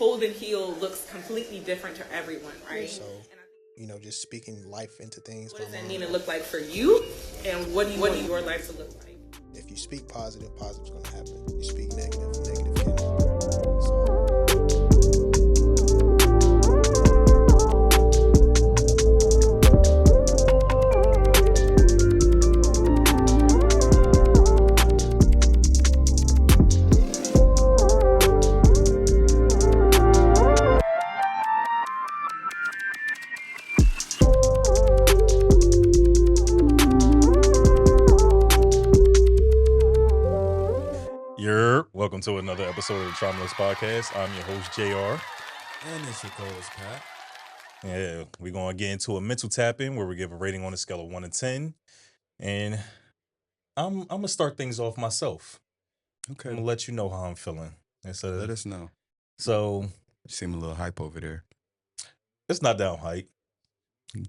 hold and heal looks completely different to everyone, right? So, just speaking life into things. What does that need to look like for you, and what do you want your life to look like? If you speak positive, positive's going to happen. You speak negative, negative can happen. So, Welcome to another episode of the Traumaless podcast. I'm your host, JR. And it's your co-host, Pat. Yeah, we're going to get into a mental tap-in where we give a rating on a scale of 1 to 10. And I'm going to start things off myself. Okay. I'm going to let you know how I'm feeling. Let us know. So, you seem a little hype over there. It's not down hype.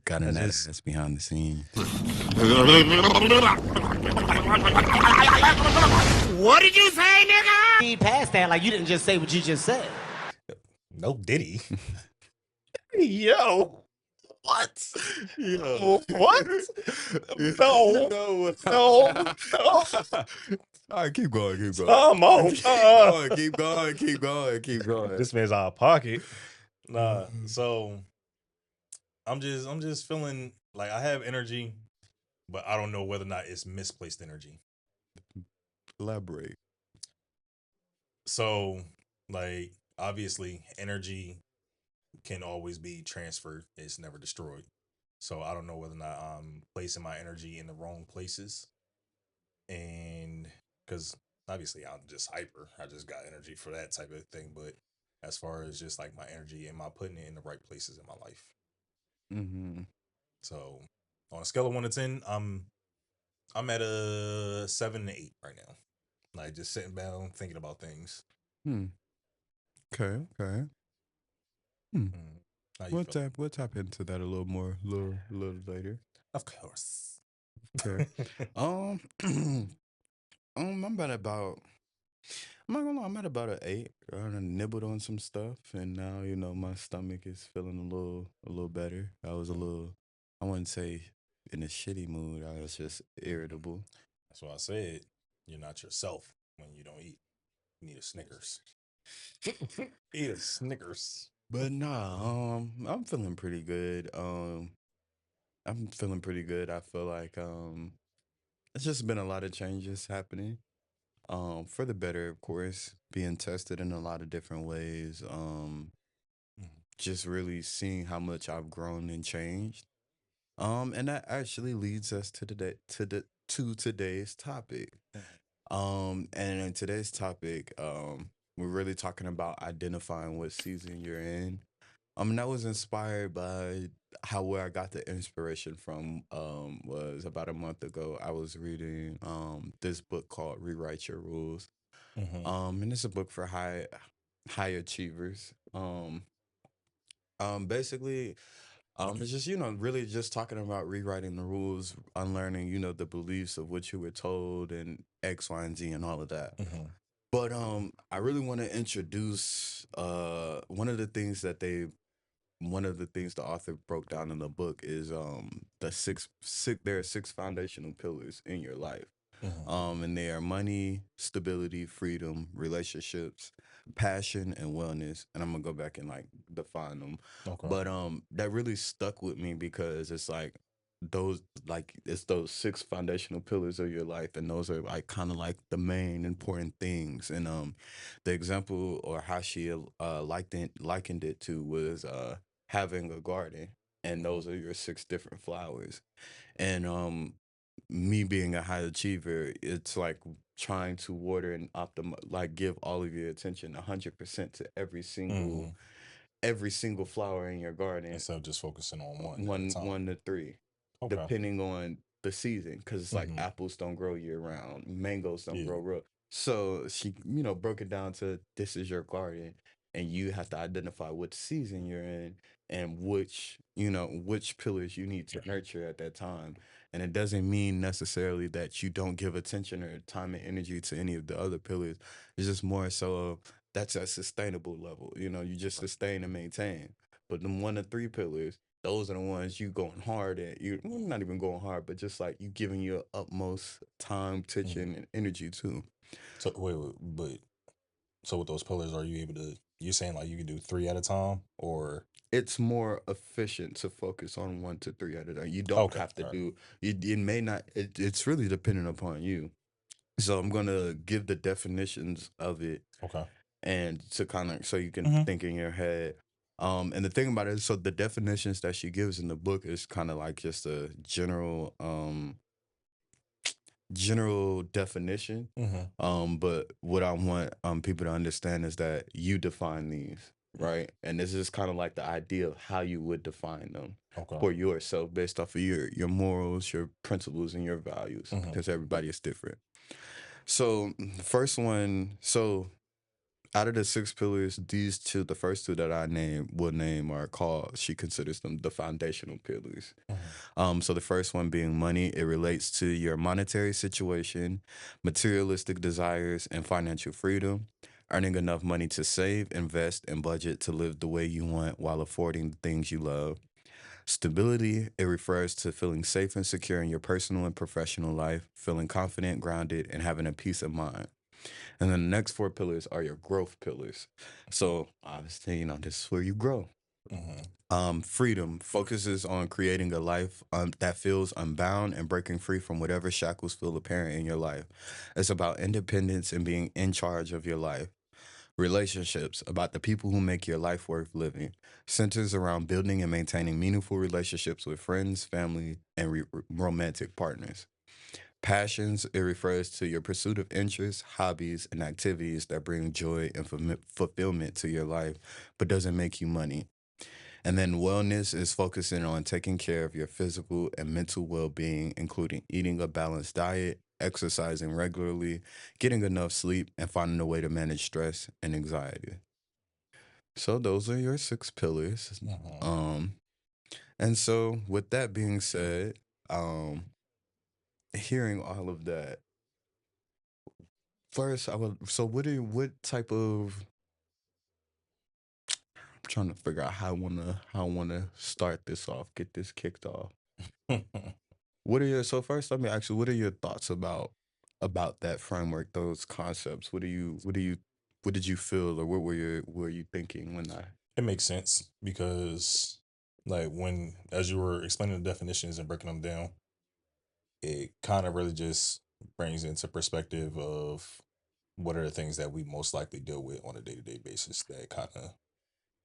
Got an ass behind the scenes. What did you say, nigga? Need past that, like you didn't just say what you just said. No, did he? Yo. What? Yo. What? No. No. All right, keep going. Come on. Keep going. This man's out of pocket. Nah. So I'm just feeling like I have energy, but I don't know whether or not it's misplaced energy. Elaborate. So, like, obviously, energy can always be transferred. It's never destroyed. So I don't know whether or not I'm placing my energy in the wrong places. And because obviously I'm just hyper. I just got energy for that type of thing. But as far as just like my energy, am I putting it in the right places in my life? Mm-hmm. So on a scale of 1 to 10, I'm at a 7 to 8 right now. Like just sitting down thinking about things. Okay. We'll tap into that a little more, little later. Of course. Okay. I'm at about. I'm not gonna lie, I'm at about an 8. I done nibbled on some stuff, and now my stomach is feeling a little better. I was a little, I wouldn't say in a shitty mood. I was just irritable. That's why I said you're not yourself when you don't eat. You need a Snickers. Eat a Snickers. But nah, I'm feeling pretty good. I feel like it's just been a lot of changes happening. For the better, of course, being tested in a lot of different ways. Just really seeing how much I've grown and changed. And that actually leads us to today's topic. And in today's topic, we're really talking about identifying what season you're in. And that was inspired by where I got the inspiration from. Was about a month ago. I was reading this book called Rewrite Your Rules. And it's a book for high achievers. Basically, it's just really just talking about rewriting the rules, unlearning the beliefs of what you were told and X, Y, and Z and all of that. But I really want to introduce one of the things the author broke down in the book is there are 6 foundational pillars in your life. And they are money, stability, freedom, relationships, passion, and wellness. And I'm gonna go back and like define them. Okay. But that really stuck with me because it's like it's those 6 foundational pillars of your life, and those are like kind of like the main important things. And the example or how she likened it to was having a garden, and those are your 6 different flowers. And me being a high achiever, it's like trying to water and like give all of your attention 100% to every single flower in your garden. Instead of just focusing on one to 3, okay, depending on the season, because it's like apples don't grow year round, mangoes don't grow. So she broke it down to, this is your garden, and you have to identify what season you're in and which pillars you need to nurture at that time. And it doesn't mean necessarily that you don't give attention or time and energy to any of the other pillars. It's just more so that's a sustainable level. You just sustain and maintain. But the 1 to 3 pillars, those are the ones you going hard at. You well, not even going hard, but just like you giving your utmost time, attention, and energy to. So wait, but so with those pillars, are you able to? You're saying like you can do 3 at a time, or It's more efficient to focus on 1 to 3 at a time. You don't okay, have to all right, do. It may not. It's really dependent upon you. So I'm gonna give the definitions of it okay, and to kind of so you can hmm think in your head. And the thing about it is, so the definitions that she gives in the book is kind of like just a general definition. hmm But what I want people to understand is that you define these, right? And this is kind of like the idea of how you would define them okay, for yourself based off of your morals, your principles, and your values, hmm because everybody is different. So the first one, so out of the 6 pillars, the first two that I will name are called, she considers them the foundational pillars. hmm So the first one being money, it relates to your monetary situation, materialistic desires, and financial freedom. Earning enough money to save, invest, and budget to live the way you want while affording the things you love. Stability, it refers to feeling safe and secure in your personal and professional life, feeling confident, grounded, and having a peace of mind. And then the next 4 pillars are your growth pillars. So obviously, this is where you grow. hmm Freedom focuses on creating a life that feels unbound and breaking free from whatever shackles feel apparent in your life. It's about independence and being in charge of your life. Relationships, about the people who make your life worth living. Centers around building and maintaining meaningful relationships with friends, family, and romantic partners. Passions, it refers to your pursuit of interests, hobbies, and activities that bring joy and fulfillment to your life, but doesn't make you money. And then wellness is focusing on taking care of your physical and mental well being, including eating a balanced diet, exercising regularly, getting enough sleep, and finding a way to manage stress and anxiety. So those are your 6 pillars. hmm Um, and so with that being said, um, hearing all of that, first I would so what type of I'm trying to figure out how I wanna start this off, get this kicked off. What are your so first let me ask you, what are your thoughts about that framework, those concepts? What did you feel or what were you thinking when I It makes sense because, like, when as you were explaining the definitions and breaking them down, it kind of really just brings into perspective of what are the things that we most likely deal with on a day to day basis that kind of,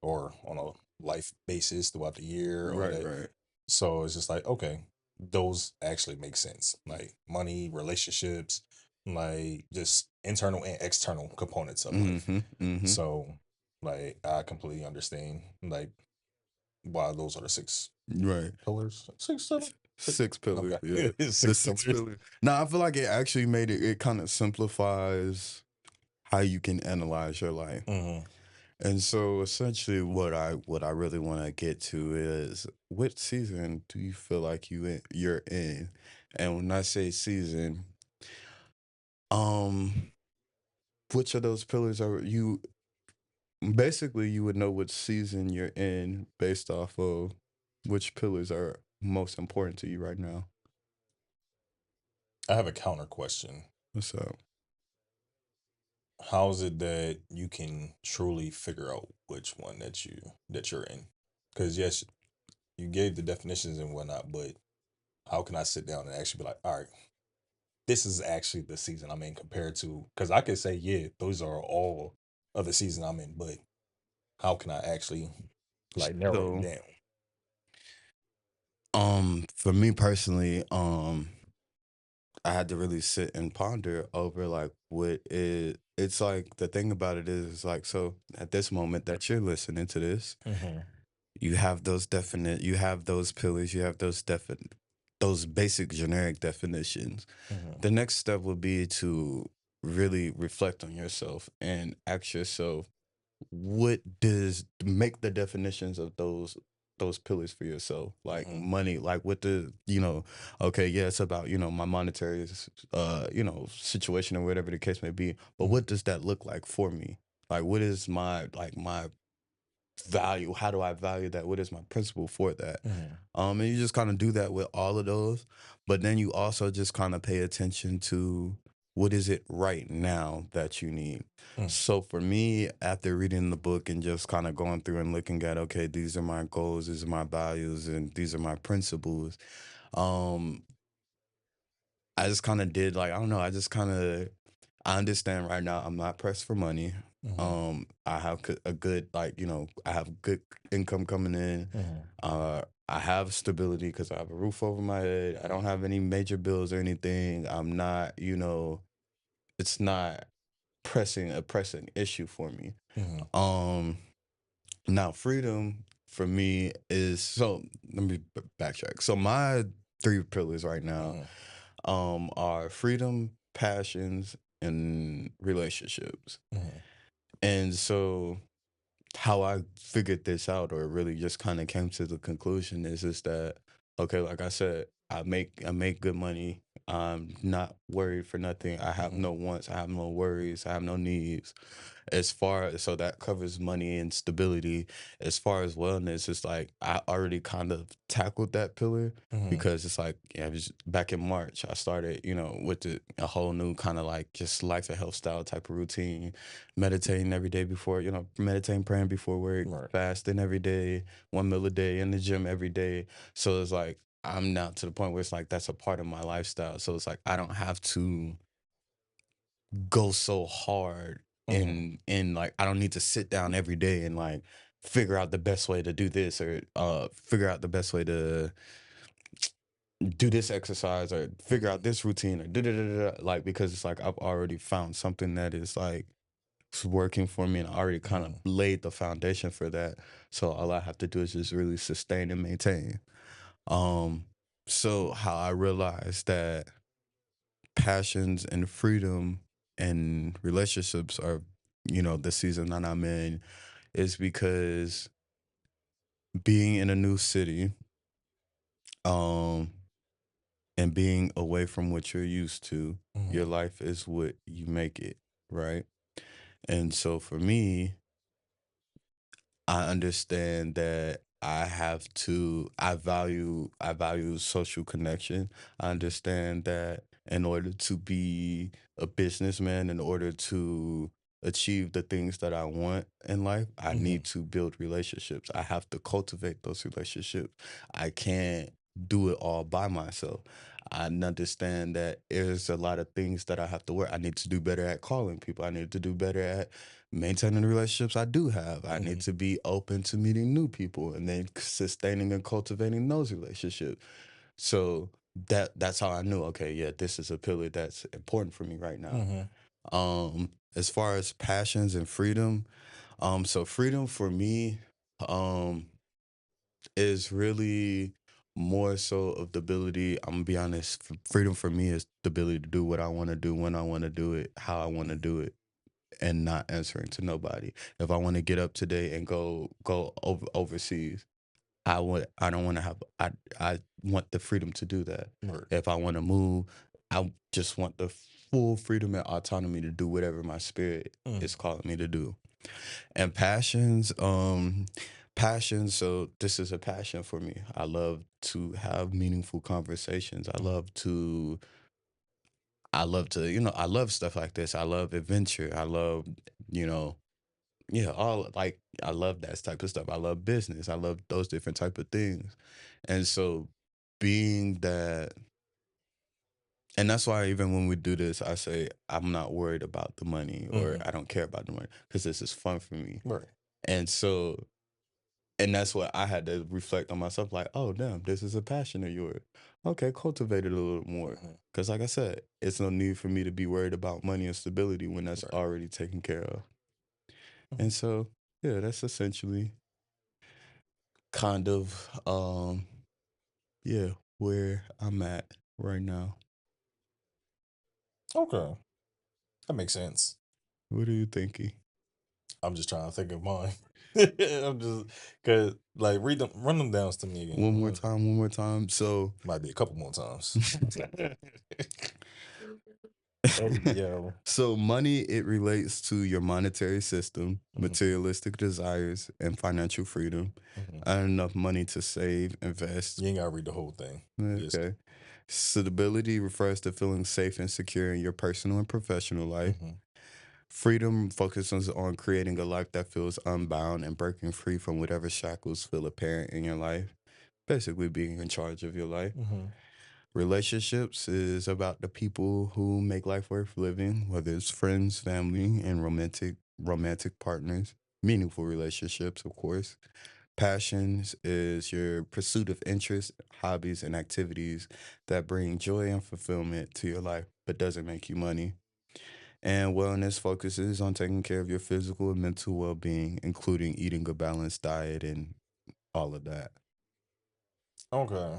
or on a life basis throughout the year or Right, that. right. So it's just like, okay, those actually make sense. Like money, relationships, like just internal and external components of life. Mm-hmm. Mm-hmm. So, like, I completely understand, like, why those are the Right. pillars. Six, seven, six. 6 pillars, Okay. yeah. It's The six six pillars. pillars. Now I feel like it actually made it kind of simplifies how you can analyze your life. hmm And so essentially what I really want to get to is what season do you feel like you're in? And when I say season, um which of those pillars are you basically you would know which season you're in based off of which pillars are most important to you right now. I have a counter question. What's up? How is it that you can truly figure out which one that you're in? Because yes, you gave the definitions and whatnot, but how can I sit down and actually be like, all right, this is actually the season I'm in compared to? Because I could say, yeah, those are all of the season I'm in, but how can I actually like narrow it So down? for me personally, I had to really sit and ponder over like it's like the thing about it is like so at this moment that you're listening to this, hmm you have those pillars, you have those basic generic definitions. hmm The next step would be to really reflect on yourself and ask yourself what does make the definitions of those pillars for yourself, like hmm money, like what the okay, yeah, it's about my monetary situation or whatever the case may be, but hmm what does that look like for me? Like, what is my value? How do I value that? What is my principle for that? And you just kind of do that with all of those, but then you also just kind of pay attention to what is it right now that you need. So for me, after reading the book and just kind of going through and looking at, okay, these are my goals, these are my values, and these are my principles. Um, I just kind of did like, I don't know, I understand right now I'm not pressed for money. I have a good, like, I have good income coming in. I have stability because I have a roof over my head. I don't have any major bills or anything. I'm not, it's not a pressing issue for me. Um, Now freedom for me is, so let me backtrack. So my three pillars right now are freedom, passions, and relationships. And so how I figured this out, or really just kind of came to the conclusion, is that, okay, like I said, I make good money. I'm not worried for nothing. I have no wants. I have no worries. I have no needs. So that covers money and stability. As far as wellness, it's like I already kind of tackled that pillar, because it's like, yeah, it was back in March I started, with a whole new kind of like just life and health style type of routine, meditating every day before, meditating, praying before work, Right. fasting every day, 1 meal a day, in the gym every day. So it's like I'm now to the point where it's like that's a part of my lifestyle. So it's like I don't have to go so hard in like, I don't need to sit down every day and like figure out the best way to do this, or figure out the best way to do this exercise, or figure out this routine, or like, because it's like I've already found something that is like it's working for me, and I already kind of laid the foundation for that. So all I have to do is just really sustain and maintain. Um so how I realized that passions and freedom and relationships are, the season that I'm in, is because being in a new city, um and being away from what you're used to, your life is what you make it, right? And so for me, I understand that I value social connection. I understand that in order to be a businessman, in order to achieve the things that I want in life, I need to build relationships. I have to cultivate those relationships. I can't do it all by myself. I understand that there's a lot of things that I have to work. I need to do better at calling people. I need to do better at maintaining the relationships I do have. I need to be open to meeting new people, and then sustaining and cultivating those relationships. So that's how I knew, okay, yeah, this is a pillar that's important for me right now. As far as passions and freedom, so freedom for me, um, is really more so of the ability. I'm gonna be honest. Freedom for me is the ability to do what I want to do, when I want to do it, how I want to do it, and not answering to nobody. If I want to get up today and go overseas, I don't want to have I want the freedom to do that. Right. If I want to move, I just want the full freedom and autonomy to do whatever my spirit is calling me to do. And passions, so this is a passion for me. I love to have meaningful conversations. I love stuff like this. I love adventure. I love, you know, yeah, all like I love that type of stuff. I love business. I love those different type of things. And so being that, and that's why even when we do this, I say I'm not worried about the money, or I don't care about the money, because this is fun for me. Right. And so, and that's what I had to reflect on myself, like, oh damn, this is a passion of yours. Okay, cultivate it a little more. Because like I said, it's no need for me to be worried about money and stability when that's Right. already taken care of. And so, yeah, that's essentially kind of yeah, where I'm at right now. Okay. That makes sense. What are you thinking? I'm just trying to think of mine. I'm just, cause like run them downs to me again. One more time. So Might be a couple more times. Yo. So money, it relates to your monetary system, materialistic desires, and financial freedom. Earn enough money to save, invest. You ain't gotta read the whole thing. Just Okay. Stability refers to feeling safe and secure in your personal and professional life. Freedom focuses on creating a life that feels unbound and breaking free from whatever shackles feel apparent in your life. Basically, being in charge of your life. Relationships is about the people who make life worth living, whether it's friends, family, and romantic partners. Meaningful relationships, of course. Passions is your pursuit of interests, hobbies, and activities that bring joy and fulfillment to your life, but doesn't make you money. And wellness focuses on taking care of your physical and mental well being, including eating a balanced diet and all of that. okay.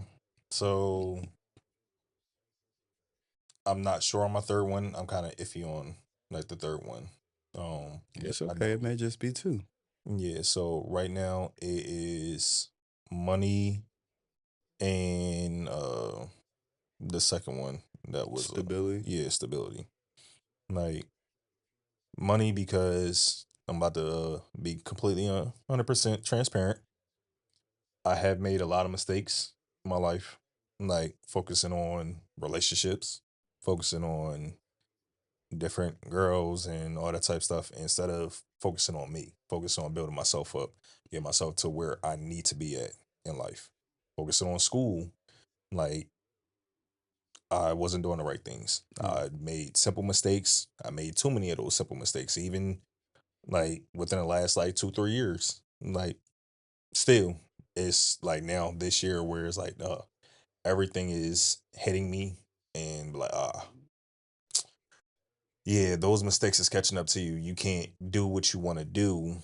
So I'm not sure on my third one. I'm kind of iffy on like the third one. But It's I okay. It know. may just be two. Yeah. So right now it is money and the second one that was Stability. yeah, stability. Like money because I'm about to be completely 100% transparent. I have made a lot of mistakes in my life, like focusing on relationships, focusing on different girls and all that type of stuff instead of focusing on me, focusing on building myself up, get myself to where I need to be at in life. Focusing on school, like I wasn't doing the right things. Mm. I made simple mistakes. I made too many of those simple mistakes, even like within the last like 2, 3 years. Like still, it's like now this year where it's like everything is hitting me and like yeah, those mistakes is catching up to you. You can't do what you want to do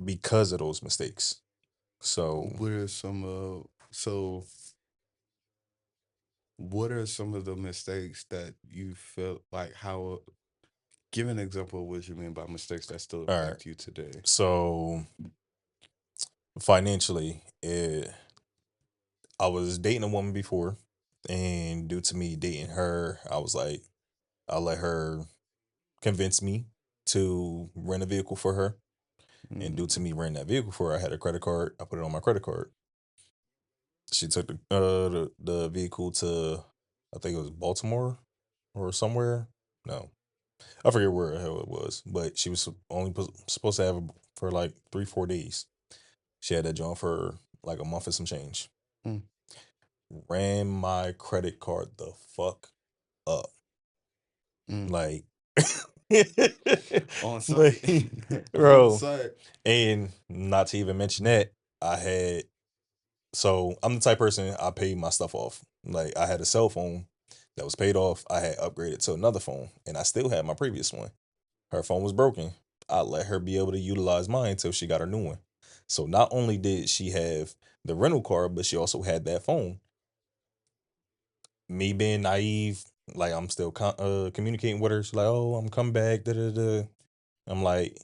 because of those mistakes. So, What are what are some of the mistakes that you felt like how give an example of what you mean by mistakes that still all right. affect you today? So financially, I was dating a woman before, and due to me dating her, I was like, I let her convince me to rent a vehicle for her. And due to Mm, me renting that vehicle for her, I had a credit card. I put it on my credit card. She took the vehicle to, I think it was Baltimore or somewhere. No, I forget where the hell it was, but she was only supposed to have it for like 3, 4 days. She had that joint for like a month and some change. mm, Ran my credit card the fuck up, mm. like, On site. like, On bro. site. And not to even mention that, I had so I'm the type person I pay my stuff off. Like I had a cell phone that was paid off. I had upgraded to another phone, and I still had my previous one. Her phone was broken. I let her be able to utilize mine until she got her new one. So not only did she have the rental car, but she also had that phone. Me being naive, like I'm still communicating with her. She's like, "Oh, I'm coming back." Da da da. I'm like,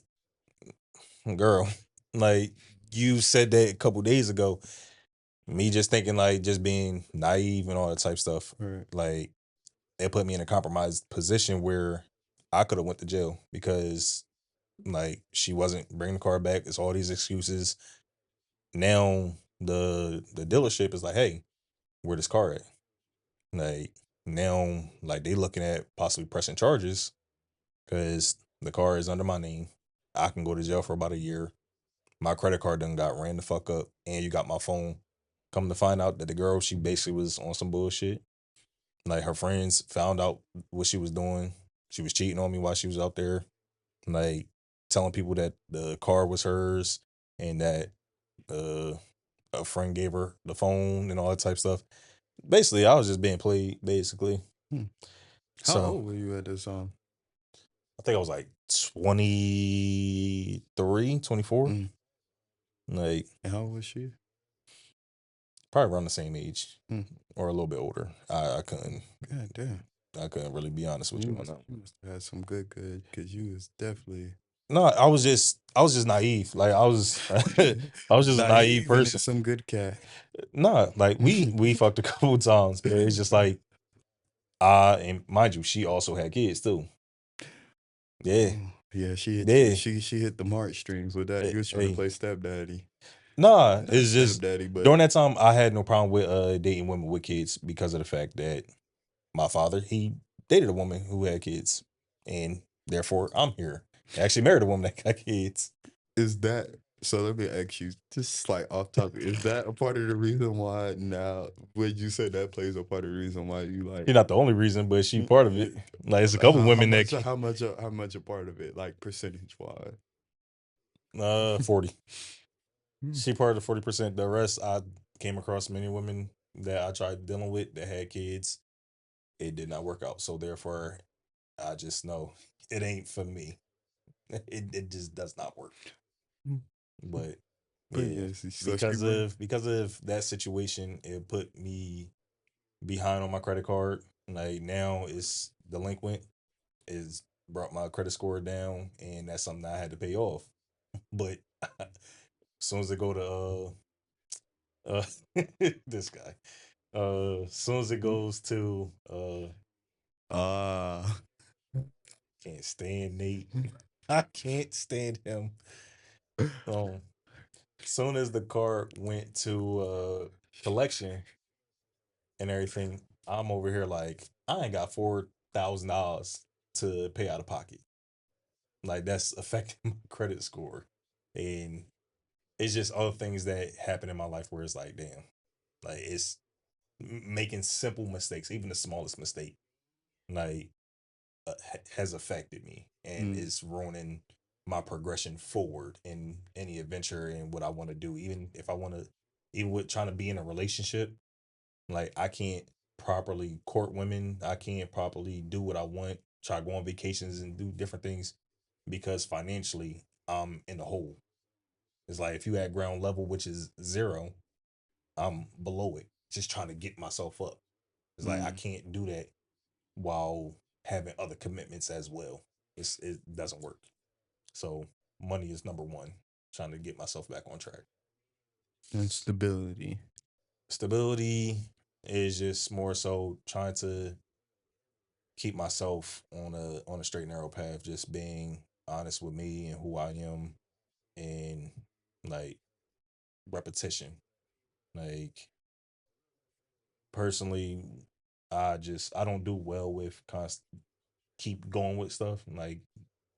"Girl, like you said that a couple days ago." Me just thinking like just being naive and all that type stuff. Right. Like it put me in a compromised position where I could have went to jail because like she wasn't bringing the car back. It's all these excuses. Now the dealership is like, hey, where this car at? Like now, like they looking at possibly pressing charges because the car is under my name. I can go to jail for about a year. My credit card done got ran the fuck up, and you got my phone. Come to find out that the girl, she basically was on some bullshit. Like her friends found out what she was doing. She was cheating on me while she was out there, like telling people that the car was hers and that uh, a friend gave her the phone and all that type stuff. Basically, I was just being played, basically. Hmm. How So old were you at this time? I think I was like 23, 24. Mm. Like And how old was she? probably around the same age Mm. or a little bit older. I couldn't God damn. really be honest with you on that. You must have had some good, because you was definitely No, I was just naive. Like I was I was just a naive naive and then person. some good cat. Nah, like we fucked a couple times, but it's just like And mind you, she also had kids too. Yeah, Yeah, she hit yeah. she hit the March strings with that. You was trying to Hey, play stepdaddy. nah, Not it's just stepdaddy, but during that time I had no problem with dating women with kids because of the fact that my father, he dated a woman who had kids, and therefore I'm here. I actually married a woman that got kids. is that so? Let me ask you, just like off topic, is that a part of the reason why now, would you say that plays a part of the reason why you like She's not the only reason, but she part of it. Like it's a couple how women much that how much a part of it, like percentage wise? 40. Hmm. She part of the 40%. The rest, I came across many women that I tried dealing with that had kids. It did not work out. So therefore, I just know it ain't for me. It just does not work. Hmm. But But yeah, yes, so she bring. because of that situation, it put me behind on my credit card. Like now it's delinquent. Is brought my credit score down, and that's something I had to pay off. But as soon as it go to this guy, as soon as it goes to Ah. can't stand Nate. I can't stand him. Um, soon as the card went to collection and everything, I'm over here like I ain't got $4,000 to pay out of pocket. Like that's affecting my credit score, and it's just other things that happen in my life where it's like, damn, like it's making simple mistakes, even the smallest mistake, like has affected me and Mm, is ruining my progression forward in any adventure and what I want to do. Even if I want to, even with trying to be in a relationship, like I can't properly court women. I can't properly do what I want. Try to go on vacations and do different things because financially I'm in the hole. It's like if you at ground level, which is zero, I'm below it. Just trying to get myself up. It's like I mm. can't do that while having other commitments as well. It doesn't work. So money is number one. Trying to get myself back on track. And stability. Stability is just more so trying to keep myself on a straight and narrow path. Just being honest with me and who I am, and like repetition. Like personally, I don't do well with keep going with stuff like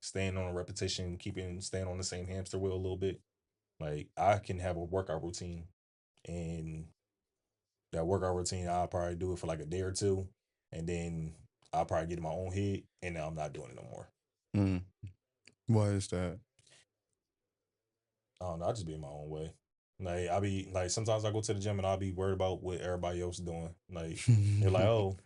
staying on a repetition, keeping staying on the same hamster wheel a little bit. Like I can have a workout routine, and that workout routine I'll probably do it for like a day or two, and then I'll probably get in my own head, and then I'm not doing it no more. Mm. Why is that? I don't know. I just be in my own way. Like I be like sometimes I go to the gym and I'll be worried about what everybody else is doing. Like they're like, oh,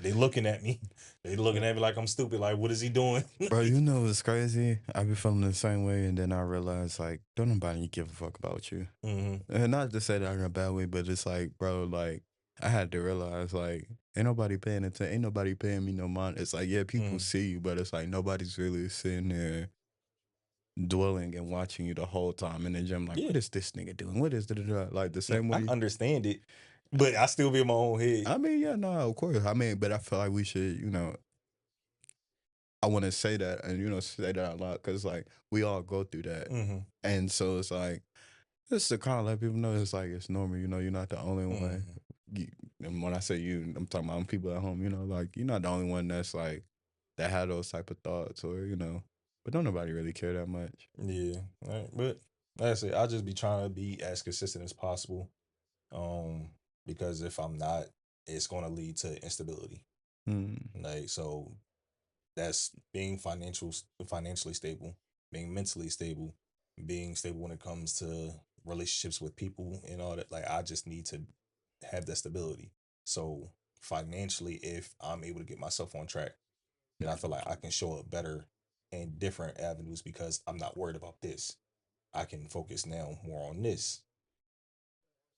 they looking at me. They looking at me like I'm stupid. Like what is he doing? Bro, you know what's crazy? I be feeling the same way, and then I realize like, don't nobody give a fuck about you. Mm-hmm. And not to say that in a bad way, but it's like, bro, like I had to realize like, ain't nobody paying attention, ain't nobody paying me no mind. It's like, yeah, people Mm-hmm. see you, but it's like nobody's really sitting there dwelling and watching you the whole time in the gym. Like, Yeah, what is this nigga doing? What is da like the like, same I way? understand it, but I still be in my own head. I mean, yeah, no, of course. I mean, but I feel like we should, I want to say that and say that out loud because like we all go through that, Mm-hmm. and so it's like just to kind of let people know it's like it's normal. You're not the only one. Mm-hmm. You, and when I say you, I'm talking about people at home. Like you're not the only one that's like that had those type of thoughts, or but don't nobody really care that much. Yeah, right. But like I said, I just be trying to be as consistent as possible. Um, because if I'm not, it's going to lead to instability. Mm, Like so, that's being financially stable, being mentally stable, being stable when it comes to relationships with people and all that. Like I just need to have that stability. So financially, if I'm able to get myself on track, then I feel like I can show up better in different avenues because I'm not worried about this. I can focus now more on this.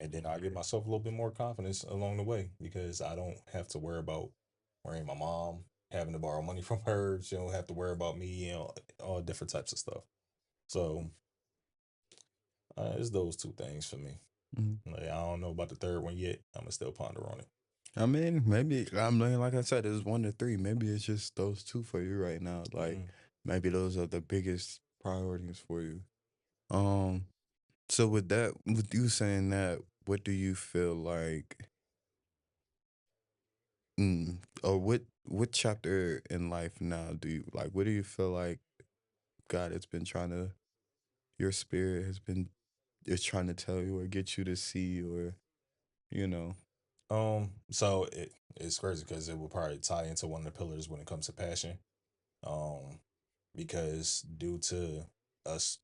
And then I give myself a little bit more confidence along the way because I don't have to worry about worrying my mom, having to borrow money from her. She don't have to worry about me, all different types of stuff. So it's those two things for me. mm. Like, I don't know about the third one yet. I'm gonna still ponder on it. I mean, maybe like I said, it's 1 to 3. Maybe it's just those two for you right now. Like Mm. maybe those are the biggest priorities for you. Um, so with that, with you saying that, what do you feel like, or what chapter in life now do you like? What do you feel like God has been trying to, your spirit has been is trying to tell you or get you to see or you know? So it's crazy because it will probably tie into one of the pillars when it comes to passion. Um, because due to us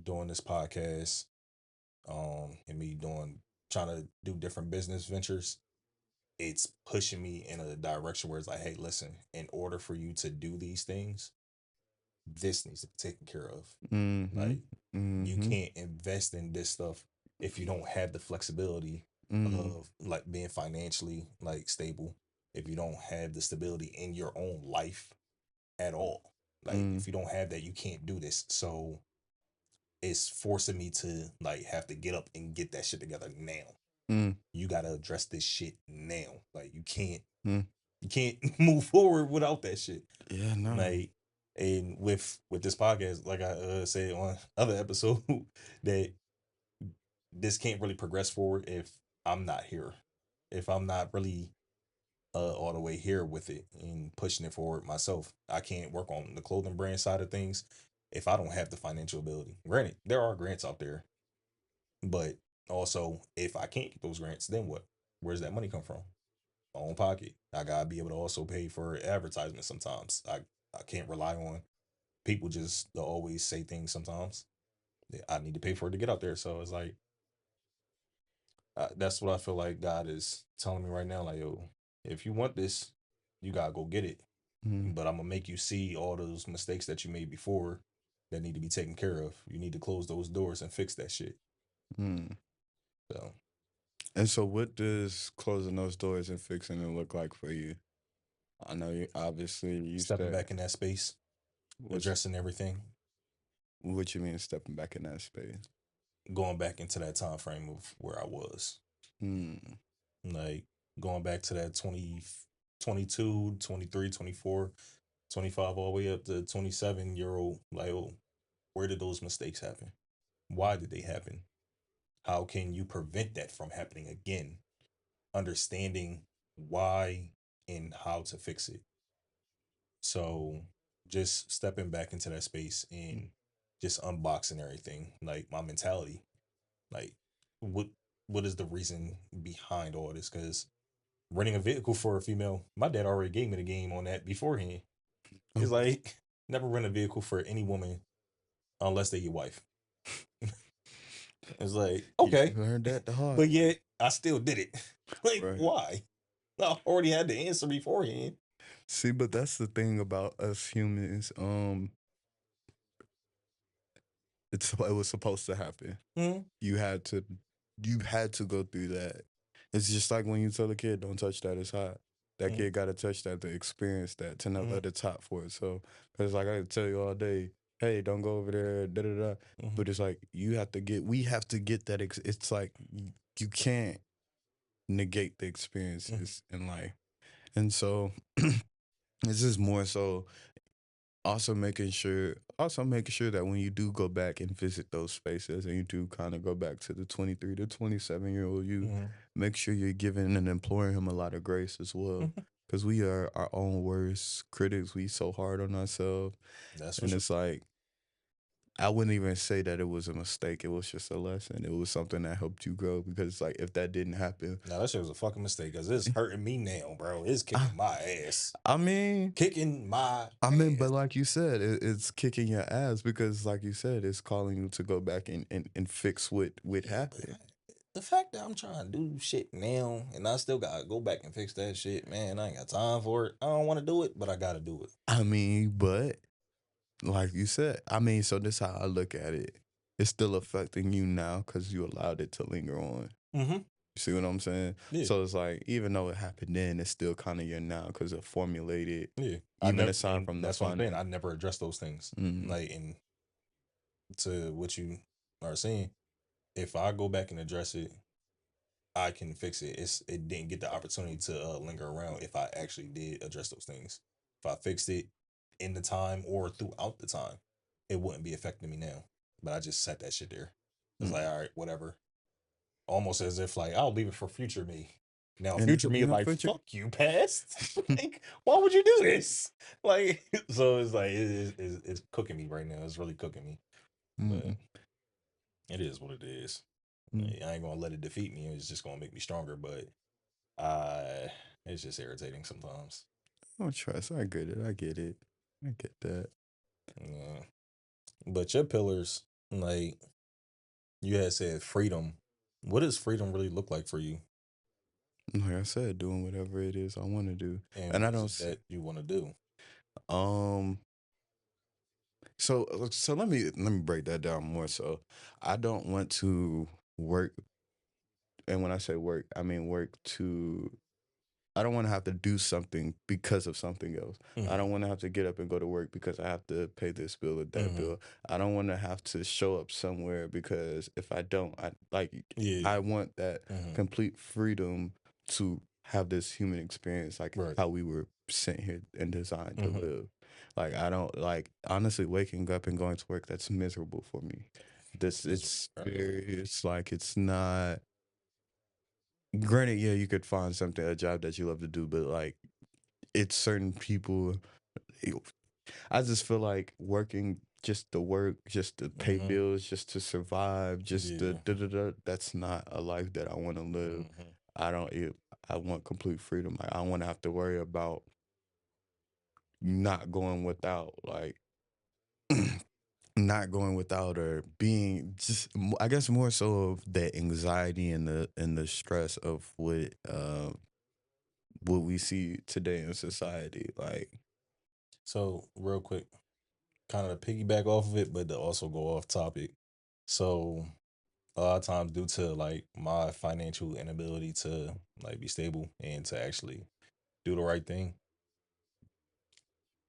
doing this podcast, and me trying to do different business ventures, it's pushing me in a direction where it's like, hey, listen, in order for you to do these things, this needs to be taken care of. Mm-hmm. Like, you Mm-hmm. can't invest in this stuff if you don't have the flexibility Mm-hmm. of like being financially like stable, if you don't have the stability in your own life at all. Like, Mm-hmm. if you don't have that, you can't do this. So it's forcing me to like have to get up and get that shit together now. You gotta address this shit now. Like, Mm-hmm. you can't move forward without that shit. Yeah, no. Like, and with this podcast, like I said on other episode, that this can't really progress forward if I'm not here, if I'm not really all the way here with it and pushing it forward myself. I can't work on the clothing brand side of things if I don't have the financial ability. Granted, there are grants out there, but also if I can't get those grants, then what? Where's that money come from? My own pocket. I gotta be able to also pay for advertisement sometimes. I can't rely on people just to always say things sometimes. I need to pay for it to get out there. So it's like, that's what I feel like God is telling me right now. Like, yo, if you want this, you gotta go get it. Mm-hmm. But I'm gonna make you see all those mistakes that you made before that need to be taken care of. You need to close those doors and fix that shit. Mm. So And so, what does closing those doors and fixing it look like for you? I know you obviously you stepping said back in that space, what's addressing everything, what you mean stepping back in that space. going back into that time frame of where I was. Hmm. Like, going back to that 20, 22, 23, 24, 25, all the way up to 27-year old. Like, oh, where did those mistakes happen? Why did they happen? How can you prevent that from happening again? Understanding why and how to fix it. So just stepping back into that space and just unboxing everything, like my mentality, like what what is the reason behind all this? Because renting a vehicle for a female, my dad already gave me the game on that beforehand. It's Oh, like, never rent a vehicle for any woman unless they your wife. It's like, you okay, learned that the hard but way, yet I still did it. Like, right? why? I already had the answer beforehand. See, but that's the thing about us humans. It was supposed to happen. Mm-hmm. You had to, you had to go through that. It's just like when you tell a kid, "Don't touch that; it's hot." That Mm-hmm. kid got to touch that to experience that to know Mm-hmm. that it's hot for it. So, because like I tell you all day, hey, don't go over there, da da da. Mm-hmm. But it's like you have to get, we have to get that. It's like you can't negate the Mm-hmm. experiences in life, and so this is more so also making sure that when you do go back and visit those spaces and you do kind of go back to the 23 to 27-year-old you, Mm-hmm. make sure you're giving and imploring him a lot of grace as well, Mm-hmm. because we are our own worst critics. We so hard on ourselves, That's for and sure. it's like I wouldn't even say that it was a mistake. It was just a lesson. It was something that helped you grow, because it's like if that didn't happen, Now that shit was a fucking mistake because it's hurting me now, bro. It's I, kicking my ass. I mean, Kicking my I mean, ass. but like you said, it's kicking your ass because, like you said, it's calling you to go back and fix what Yeah, but happened. the fact that I'm trying to do shit now and I still gotta go back and fix that shit, man, I ain't got time for it. I don't want to do it, but I gotta do it. I mean, but like you said, I mean, so this how I look at it. It's still affecting you now because you allowed it to linger on. Mm-hmm. You see what I'm saying? Yeah, So it's like, even though it happened then, it's still kind of your now because it formulated, yeah. I even never, aside and from the that's what I'm saying. fun. I never address those things. Mm, Like, and to what you are saying, if I go back and address it, I can fix it. It didn't get the opportunity to linger around if I actually did address those things. If I fixed it in the time or throughout the time, it wouldn't be affecting me now. But I just set that shit there. It's like, all right, whatever. Almost as if like I'll leave it for future me. Now And future me is like, future, fuck you, past. Like, why would you do this? Like, so it's like it's cooking me right now. It's really cooking me. But mm, it is what it is. mm. I ain't gonna let it defeat me. It's just gonna make me stronger. But it's just irritating sometimes. Oh, trust. I get it. I get it. I get that. Yeah. But your pillars, like you had said, freedom. What does freedom really look like for you? Like I said, doing whatever it is I want to do, And and I what is don't. it that you want to do? Um. So let me break that down more. So I don't want to work, and when I say work, I mean work to. I don't want to have to do something because of something else. I Mm-hmm. don't want to have to get up and go to work because I have to pay this bill or that Mm-hmm. bill. I don't want to have to show up somewhere because if I don't, I like. Yeah. I want that Mm-hmm. complete freedom to have this human experience, like Right. how we were sent here and designed to Mm-hmm. live. Like I don't like honestly waking up and going to work. That's miserable for me. This it's Right. very. It's like it's not. Granted, yeah, you could find something a job that you love to do, but like it's certain people. I just feel like working just to work, just to pay Mm-hmm. bills, just to survive, just to Yeah. that's not a life that I want to live. Mm-hmm. I don't. I want complete freedom. Like I want to have to worry about not going without, like not going without, or being just. I guess more so of the anxiety and the stress of what we see today in society. Like, So real quick, kind of piggyback off of it, but to also go off topic. So a lot of times, due to like my financial inability to like be stable and to actually do the right thing,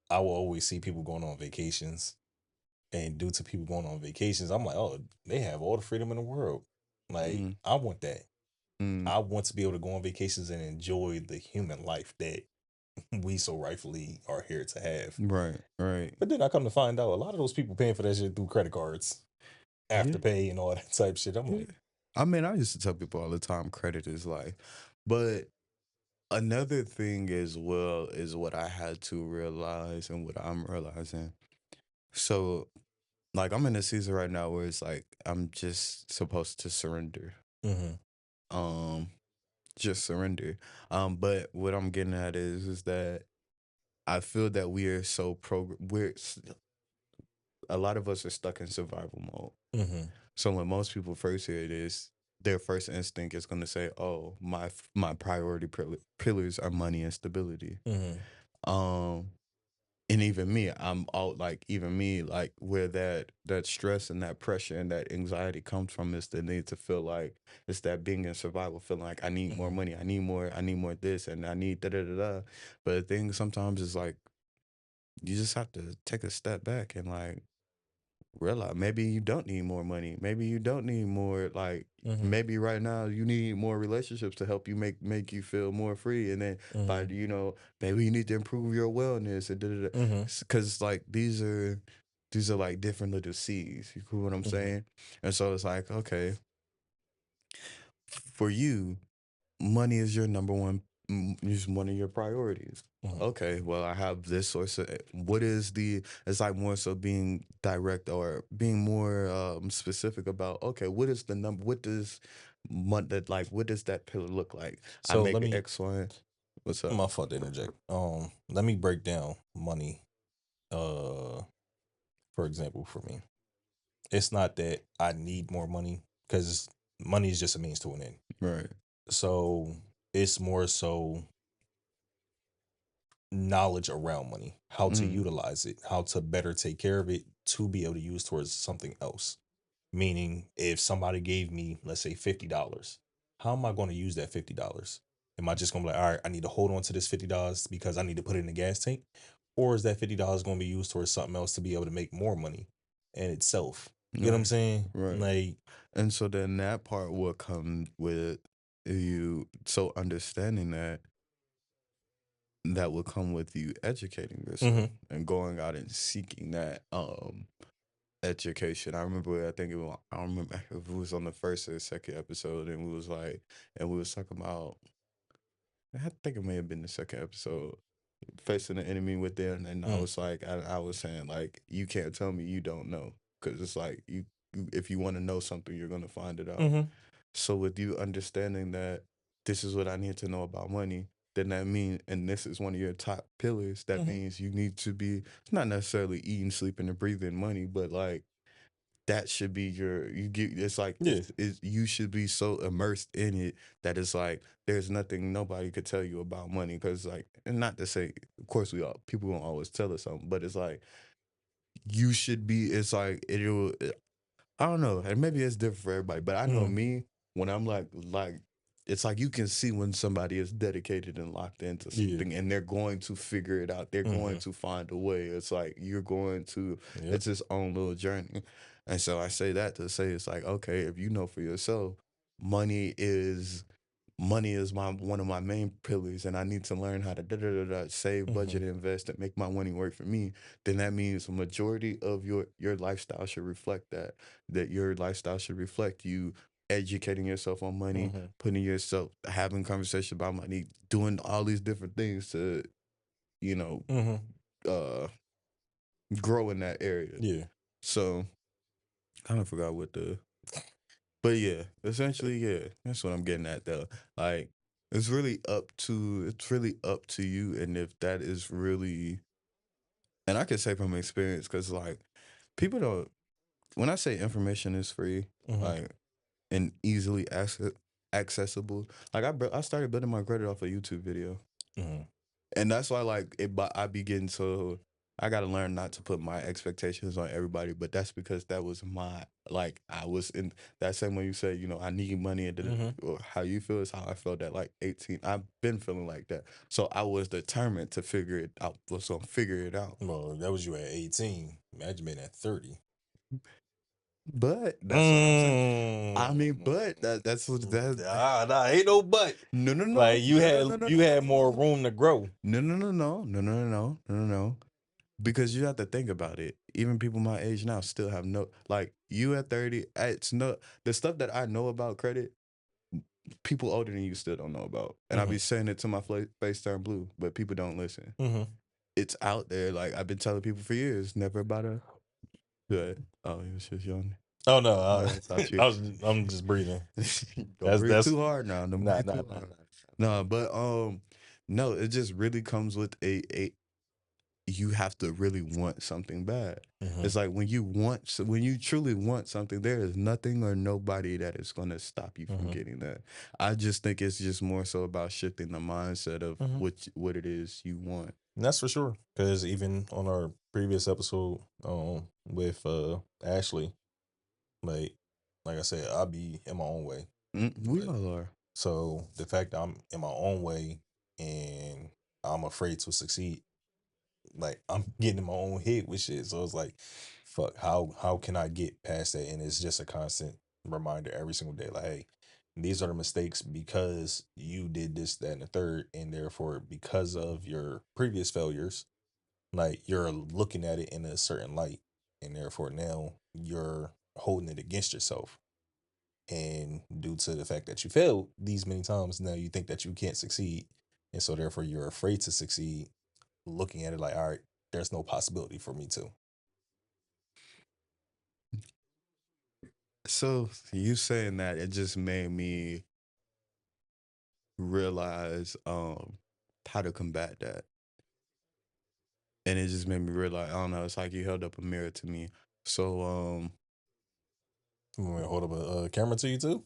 I will always see people going on vacations. And due to people going on vacations, I'm like, oh, they have all the freedom in the world. Like, mm, I want that. mm, I want to be able to go on vacations and enjoy the human life that we so rightfully are here to have. right, right. But then I come to find out a lot of those people paying for that shit through credit cards, Yeah, afterpay, and all that type shit. I'm yeah. like, I mean, I used to tell people all the time, credit is life. But another thing as well is what I had to realize and what I'm realizing. So, like, I'm in a season right now where it's like I'm just supposed to surrender. mm-hmm, Um, just surrender. But what I'm getting at is that I feel that we are so a lot of us are stuck in survival mode. mm-hmm, So when most people first hear this, their first instinct is going to say, "Oh, my priority pillars are money and stability." mm-hmm, Um, and even me, I'm all like, even me, like where that stress and that pressure and that anxiety comes from is the need to feel like it's that being in survival, feeling like I need more mm-hmm, money, I need more this, and I need da da da da. But the thing sometimes is like you just have to take a step back and like realize maybe you don't need more money. Maybe you don't need more like mm-hmm, maybe right now you need more relationships to help you make you feel more free. And then by mm-hmm, maybe you need to improve your wellness and mm-hmm, because like these are like different little C's. You cool what I'm mm-hmm, saying? And so it's like, okay, for you, money is your number one, is one of your priorities. mm-hmm. Okay, well, I have this source of what is it's like more so being direct or being more specific about, okay, what is the number, what does that pillar look like? I So let make me, X, Y, what's up? my fault to interject. Let me break down money. Uh, for example, for me, it's not that I need more money because money is just a means to an end. Right. So it's more so knowledge around money, how to Mm, utilize it, how to better take care of it to be able to use towards something else. Meaning, if somebody gave me, let's say, $50, how am I going to use that $50? Am I just going to be like, all right, I need to hold on to this $50 because I need to put it in the gas tank? Or is that $50 going to be used towards something else to be able to make more money in itself? You know what I'm right. saying? Right. Like, And so then that part will come with so understanding that will come with you educating yourself Mhm. and going out and seeking that education. I remember, I don't remember if it was on the first or second episode, and we was talking about, I think it may have been the second episode, facing the enemy within, and I Mm. was like, I was saying like, you can't tell me you don't know, because it's like if you want to know something, you're gonna find it out. Mhm. So with you understanding that this is what I need to know about money, then that means, and this is one of your top pillars, that Mhm. means you need to be, it's not necessarily eating, sleeping, and breathing money, but like that should be you get, it's like Yeah. you should be so immersed in it that it's like there's nothing nobody could tell you about money, because like, and not to say, of course we all, people won't always tell us something, but it's like you should be, it's like it'll, I don't know, and maybe it's different for everybody, but I know Mhm. me, when I'm like it's like you can see when somebody is dedicated and locked into Yeah. something, and they're going to figure it out. They're going Mhm. to find a way. It's like you're going to, Yep. it's its own little journey. And so I say that to say, it's like, okay, if you know for yourself, money is money is my one of my main pillars, and I need to learn how to save, budget, Mhm. invest, and make my money work for me. Then that means a majority of your lifestyle should reflect that. That your lifestyle should reflect you educating yourself on money, Mhm. putting yourself, having conversation about money, doing all these different things to, you know, Mhm. uh grow in that area. Yeah. So kind of forgot what the, but yeah, essentially, yeah, that's what I'm getting at though. Like, it's really up to you, and if that is really, and I can say from experience, because like people don't. When I say information is free, Mhm. like, and easily accessible, like I started building my credit off a YouTube video. Mhm. And that's why, like, I be getting so, I gotta learn not to put my expectations on everybody, but that's because that was my, like, I was in that same way you said, I need money, and Mhm. or how you feel is how I felt at like 18. I've been feeling like that, so I was determined to figure it out. So figure it out. Well, that was you at 18. Imagine being at 30. But that's what I'm saying. I mean, Mm. but that's what that. Nah, ain't no but. No, no, no, Like you no, no, had no, no, you no, no, had no, more no. room to grow. No, no, no, no, no, no, no, no, no, no, no. Because you have to think about it. Even people my age now still have no, like, you at 30, it's no, the stuff that I know about credit, people older than you still don't know about. And I be Mhm. saying it to my face turn blue, but people don't listen. Mhm. It's out there. Like, I've been telling people for years, never about a good. Oh, he was just young. Oh no, I thought you. I'm just breathing. Don't breathe That's too hard now. Don't nah breathe nah too nah. hard. No, but no, it just really comes with a you have to really want something bad. Mhm. It's like when you truly want something, there is nothing or nobody that is going to stop you from Mhm. getting that. I just think it's just more so about shifting the mindset of Mhm. what it is you want. And that's for sure. Because even on our previous episode, with Ashley, like I said, I'll be in my own way. We Like, all are. so the fact that I'm in my own way and I'm afraid to succeed, like I'm getting in my own head with shit. So it's like, fuck, how can I get past that? And it's just a constant reminder every single day. Like, hey, these are the mistakes because you did this, that, and the third, and therefore because of your previous failures, like you're looking at it in a certain light, and therefore now you're holding it against yourself. And due to the fact that you failed these many times, now you think that you can't succeed. And so therefore you're afraid to succeed, looking at it like, all right, there's no possibility for me to. So you saying that, it just made me realize how to combat that. And it just made me realize, I don't know, it's like you held up a mirror to me. So You want me to hold up a camera to you too?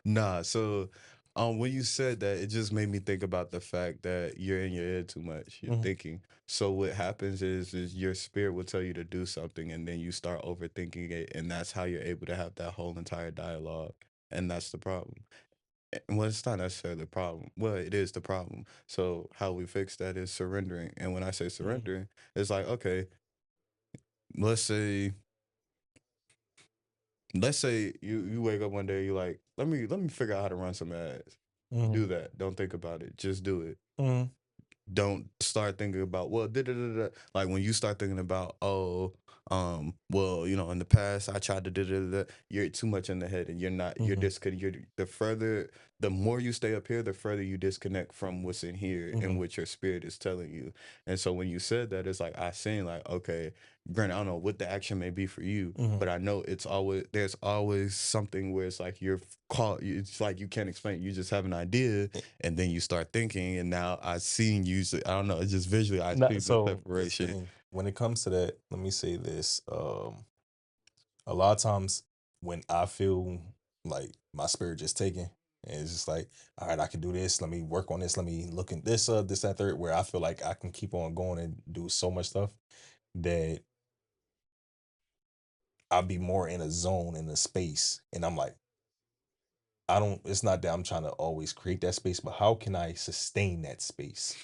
nah, so when you said that, it just made me think about the fact that you're in your head too much. You're Mhm. thinking. So what happens is your spirit will tell you to do something, and then you start overthinking it, and that's how you're able to have that whole entire dialogue. And that's the problem. Well, it's not necessarily the problem. Well, it is the problem. So how we fix that is surrendering. And when I say Mhm. surrendering, it's like, okay, let's say let's say you wake up one day, you like, let me figure out how to run some ads. Mm-hmm. Do that. Don't think about it. Just do it. Mm-hmm. Don't start thinking about, well, like when you start thinking about, oh, well, in the past I tried to you're too much in the head, and you're Mm-hmm. you're the more you stay up here, the further you disconnect from what's in here Mm-hmm. and what your spirit is telling you. And so when you said that, it's like I seen, like, okay, granted, I don't know what the action may be for you, Mm-hmm. but I know there's always something where it's like you're caught, it's like you can't explain it. You just have an idea, and then you start thinking, and now I seen you. I don't know. It's just visually I see the So this separation. thing, when it comes to that, let me say this. A lot of times when I feel like my spirit just taking, and it's just like, all right, I can do this. Let me work on this. Let me look at this, this, that, third, where I feel like I can keep on going and do so much stuff that I'll be more in a zone, in a space. And I'm like, it's not that I'm trying to always create that space, but how can I sustain that space?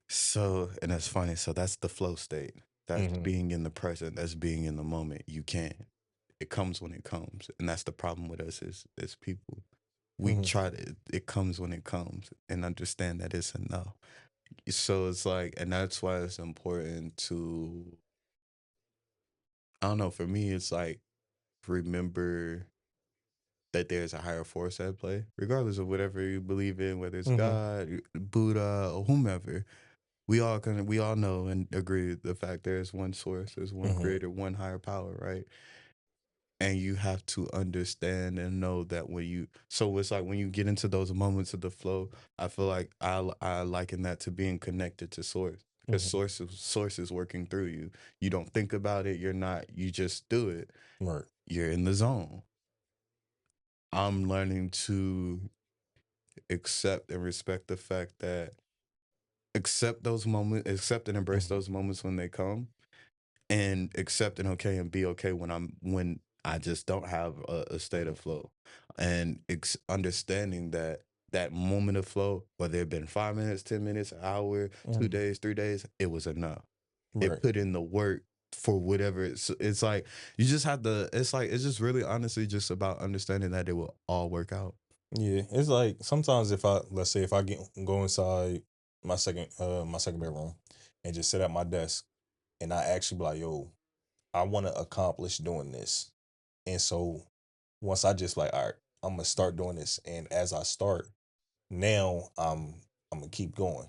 So, and that's funny. So that's the flow state. That's Mm-hmm. being in the present. That's being in the moment. You can't. It comes when it comes, and that's the problem with us as people. We Mm-hmm. try to. It comes when it comes, and understand that it's enough. So it's like, and that's why it's important to. I don't know. For me, it's like remember that there's a higher force at play, regardless of whatever you believe in, whether it's Mm-hmm. God, Buddha, or whomever. We all know and agree the fact there's one source, there's one Mm-hmm. creator, one higher power, right? And you have to understand and know that so it's like when you get into those moments of the flow, I feel like I liken that to being connected to source, because Mm-hmm. source is working through you. You don't think about it, you just do it. Right. You're in the zone. I'm learning to accept and respect the fact that accept and embrace Mm-hmm. those moments when they come, and accept and okay and be okay when I just don't have a state of flow, and understanding that that moment of flow, whether it been 5 minutes, 10 minutes, an hour, Mm-hmm. 2 days, 3 days, it was enough. It Right. put in the work for whatever it's like. You just have to. It's just really honestly just about understanding that it will all work out. Yeah, it's like sometimes if I let's say if I go inside my second bedroom and just sit at my desk and I actually be like, yo, I want to accomplish doing this. And so once I just like, all right, I'm gonna start doing this. And as I start, now I'm gonna keep going.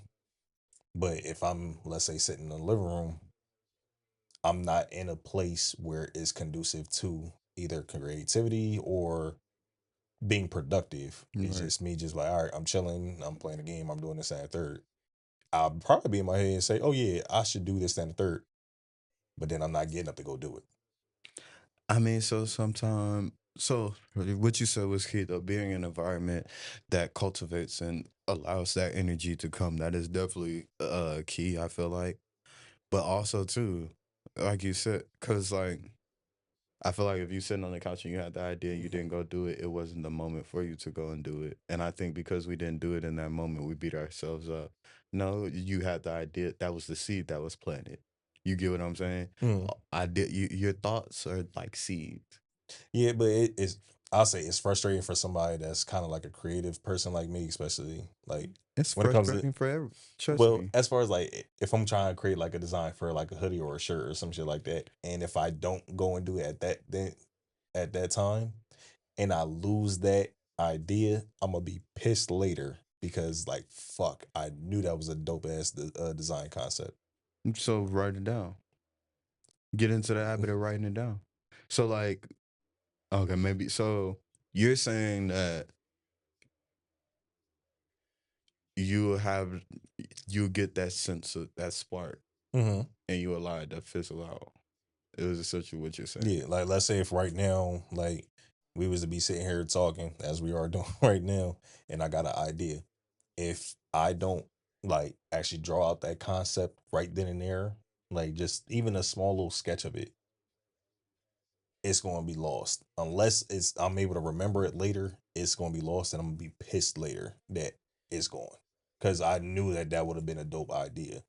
But if I'm, let's say, sitting in the living room, I'm not in a place where it's conducive to either creativity or being productive. It's Right. just me just like, all right, I'm chilling, I'm playing a game, I'm doing this and the third. I'll probably be in my head and say, oh yeah, I should do this and the third. But then I'm not getting up to go do it. I mean, so sometimes, so what you said was key though. Being in an environment that cultivates and allows that energy to come, that is definitely key. I feel like, but also too, like you said, because like I feel like if you sitting on the couch and you had the idea and you didn't go do it, it wasn't the moment for you to go and do it. And I think because we didn't do it in that moment, we beat ourselves up. No, you had the idea. That was the seed that was planted. You get what I'm saying? Mm. I did. Your thoughts are like seeds. Yeah, but I'll say it's frustrating for somebody that's kind of like a creative person like me, especially like It's when it comes to, frustrating for trust well, me. as far as like if I'm trying to create like a design for like a hoodie or a shirt or some shit like that, and if I don't go and do it at that time, and I lose that idea, I'm gonna be pissed later because like fuck, I knew that was a dope ass design concept. So write it down. Get into the habit of writing it down. So like, okay, maybe so you're saying that you have you get that sense of that spark Mm-hmm. and you allow it to fizzle out. It was essentially what you're saying. Yeah, like let's say if right now, like we was to be sitting here talking as we are doing right now, and I got an idea. If I don't like actually draw out that concept right then and there, like just even a small little sketch of it, it's going to be lost. Unless I'm able to remember it later, it's going to be lost, and I'm gonna be pissed later that it's gone because I knew that that would have been a dope idea.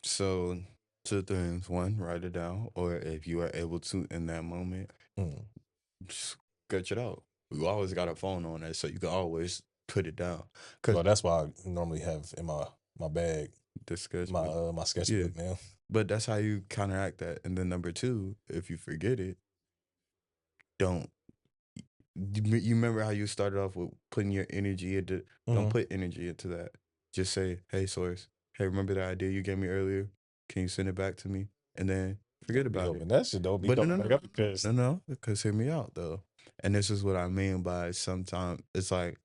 So two things. One, write it down, or if you are able to in that moment, Mm. sketch it out. We always got a phone on us, so you can always put it down. Cause Well, that's why I normally have in my bag the sketchbook, my yeah. sketchbook now. But that's how you counteract that. And then number two, if you forget it, don't. You remember how you started off with putting your energy into? Don't Mhm. put energy into that. Just say, "Hey, source. Hey, remember that idea you gave me earlier? Can you send it back to me?" And then forget Don't be about it. hoping that shit don't be But no, coming no, back no, up because no, because hear me out though. And this is what I mean by sometimes it's like,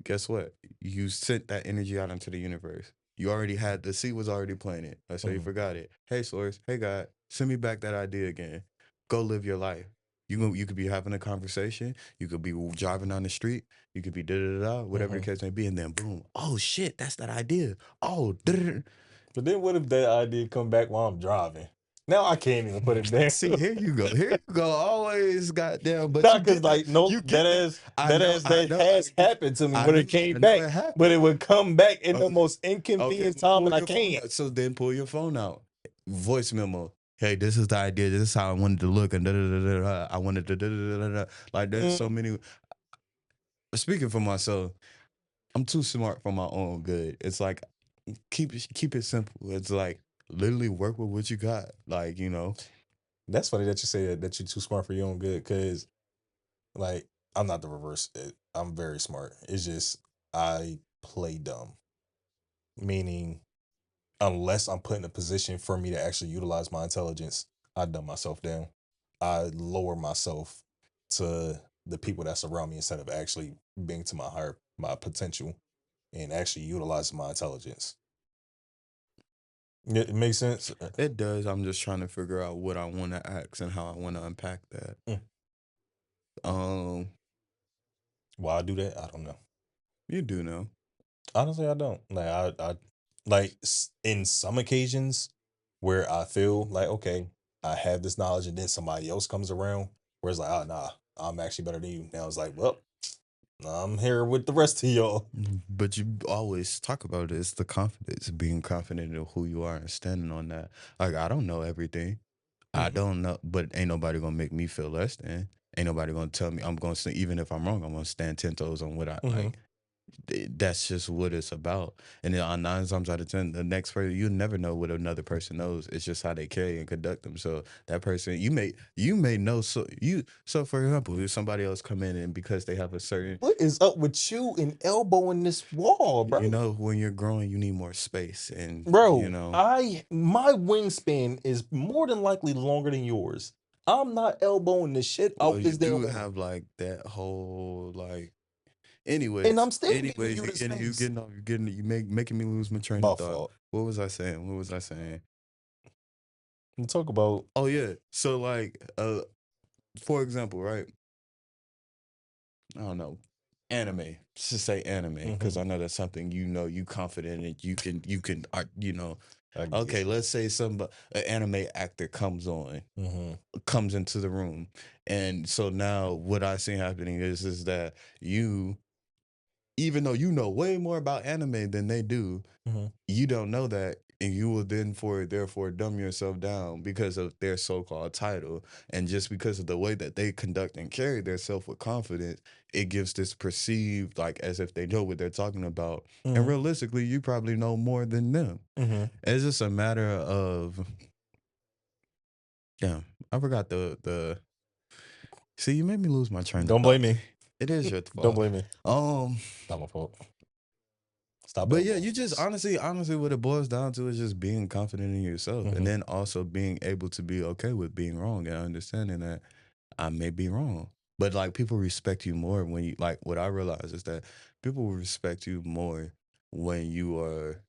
guess what? You sent that energy out into the universe. You already had the seed was already planted. Let's say you Mhm. forgot it. Hey, source. Hey, God, send me back that idea again. Go live your life. You could be having a conversation. You could be driving down the street. You could be da da da, whatever the Mhm. case may be, and then boom. Oh shit, that's that idea. Oh, da-da-da. But then what if that idea come back while I'm driving? Now I can't even put it down. See, here you go. Here you go. Always goddamn, but you Not because get that. like no You get that. I know. I that know. has happened to me I when know. it came I know back, it but happened. it would come back in the Okay. most Okay, inconvenient well, time, pull and I your phone can't. out. So then pull your phone out. Voice memo. Hey, this is the idea. This is how I wanted to look, and da da da da. I wanted to da da da da da. Like there's so many. Speaking for myself, I'm too smart for my own good. It's like keep it simple. It's like literally work with what you got. Like That's funny that you say that you're too smart for your own good, because like I'm not the reverse. I'm very smart. It's just I play dumb, meaning unless I'm put in a position for me to actually utilize my intelligence, I dumb myself down. I lower myself to the people that surround me instead of actually being to my potential and actually utilizing my intelligence. Yeah, it makes sense. it does. I'm just trying to figure out what I want to ask and how I want to unpack that. Mm. Um, Why I do that, I don't know. you do know. Honestly, I don't. I like in some occasions where I feel like okay, I have this knowledge, and then somebody else comes around where it's like, oh nah, I'm actually better than you. Now it's like, well, I'm here with the rest of y'all. But you always talk about it. It's the confidence, being confident in who you are and standing on that. Like, I don't know everything. I Mhm. don't know, but ain't nobody gonna make me feel less than. Ain't nobody gonna tell me I'm gonna say, even if I'm wrong, I'm gonna stand 10 toes on what I Mhm. like. That's just what it's about. And then on 9 times out of 10, the next person, you never know what another person knows. It's just how they carry and conduct themselves. That person, you may know. So for example, if somebody else come in and because they have a certain, What is up with you and elbowing this wall, bro? when you're growing, you need more space, and Bro, my wingspan is more than likely longer than yours. I'm not elbowing the shit well, out you this damn do wall. have like that whole like. And Anyways, I'm still giving anyways, you you the getting you space. getting off, you getting you making me lose my train My of thought. fault. What was I saying? What was I saying? We talk about Oh yeah. So like for example, right? I don't know, anime. Let's just say anime, because mhm, I know that's something you confident in. You can I get Okay, you. let's say an anime actor Mhm, comes into the room, and so now what I see happening is that you, even though you know way more about anime than they do, mhm, you don't know that, and you will therefore dumb yourself down because of their so-called title, and just because of the way that they conduct and carry themselves with confidence, it gives this perceived like as if they know what they're talking about, and mhm, realistically you probably know more than them. mhm. It's just a matter of, yeah, I forgot the see, you made me lose my train of Don't thought. blame me. It is your Don't fault. blame me. um Not my fault. Stop But yeah, elbowing you just us. honestly, what it boils down to is just being confident in yourself, and Mhm, then also being able to be okay with being wrong and understanding that I may be wrong. But like people respect you more when you like. What I realize is that people will respect you more when you are.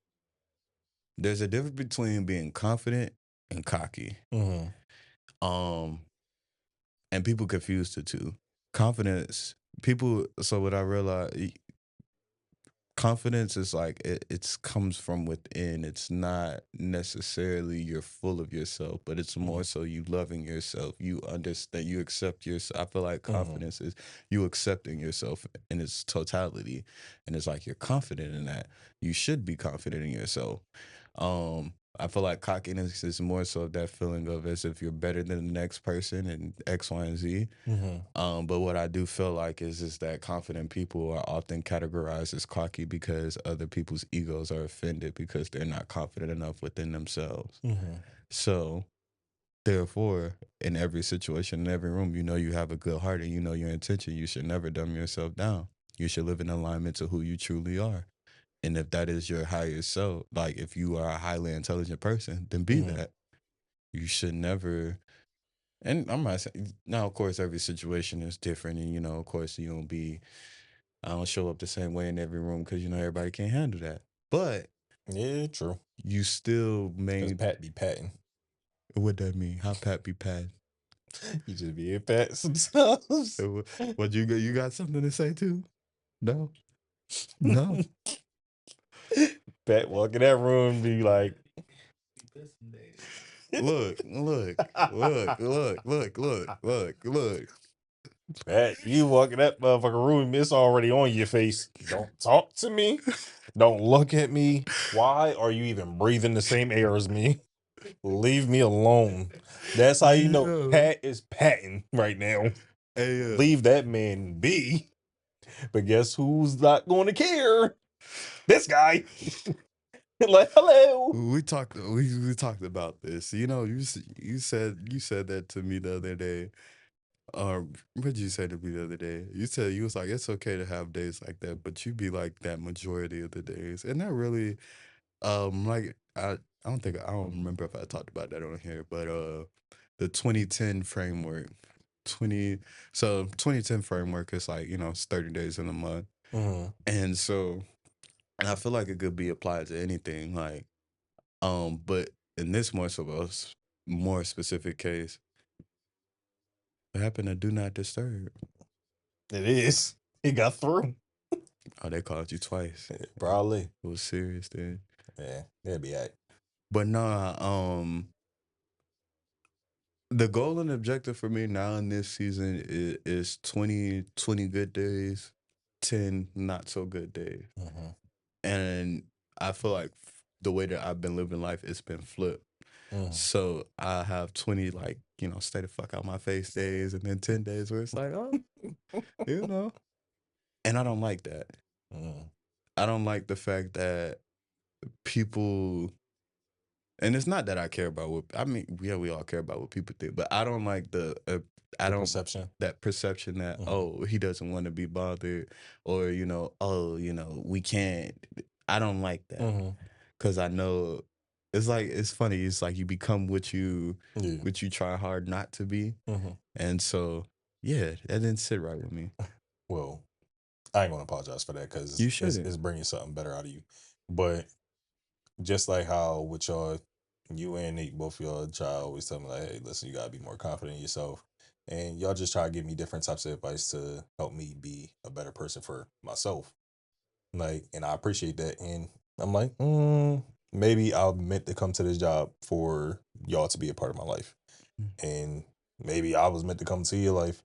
There's a difference between being confident and cocky. mhm, Um, and people confuse the two. Confidence, people. So what I realize, confidence is like it's comes from within. It's not necessarily you're full of yourself, but it's more mhm, so you loving yourself. You understand, you accept yourself. I feel like mhm, confidence is you accepting yourself in its totality, and it's like you're confident in that. You should be confident in yourself. I feel like cockiness is more so that feeling of as if you're better than the next person and X, Y, and Z. But what I do feel like is that confident people are often categorized as cocky because other people's egos are offended because they're not confident enough within themselves. So therefore, in every situation, in every room, you know you have a good heart and you know your intention. You should never dumb yourself down. You should live in alignment to who you truly are. And if that is your higher self, like if you are a highly intelligent person, then be that. You should never. And I'm not saying now. Of course, every situation is different, and you know, of course, you don't be. I don't show up the same way in every room because you know everybody can't handle that. But Yeah, true. you still Because made. Pat be patting. What that mean? How Pat be Pat? You just be a pat sometimes. What you got? You got something to say too? No, no. Pat walk in that room and be like, Look. Pat, you walk in that motherfucking room, it's already on your face. Don't talk to me. Don't look at me. Why are you even breathing the same air as me? Leave me alone. That's how you know Yeah. Pat is patting right now. Hey, Leave that man be. But guess who's not going to care? This guy. Like, hello. we talked about this. You know, you said that to me the other day. What did you say to me the other day? You was like, it's okay to have days like that, but you be like that majority of the days. And that really like I don't remember if I talked about that on here, but the 2010 framework. 2010 framework is like, you know, it's 30 days in a month. And so and I feel like it could be applied to anything, like but in this more specific case, what happened to do not disturb? It is. He got through. Oh, they called you twice. Probably. It was serious then. Yeah, that'd be it. But nah, the goal and objective for me now in this season is 20 good days, 10 not so good days. And I feel like the way that I've been living life, it's been flipped. So I have 20 like, you know, stay the fuck out my face days, and then 10 days where it's like, oh, you know. And I don't like that. I don't like the fact that people, and it's not that I care about what I mean. Yeah, we all care about what people think, but I don't like Perception. that perception that oh, he doesn't want to be bothered, or you know, oh, you know, we can't. I don't like that because I know it's funny. It's like you become what you try hard not to be, and so yeah, that didn't sit right with me. Well, I ain't gonna apologize for that because You shouldn't. it's bringing something better out of you. But just like how with y'all, you and Nate, both y'all try to always tell me like, hey, listen, you gotta be more confident in yourself. And y'all just try to give me different types of advice to help me be a better person for myself. Like, and I appreciate that. And I'm like, maybe I meant to come to this job for y'all to be a part of my life. And maybe I was meant to come to your life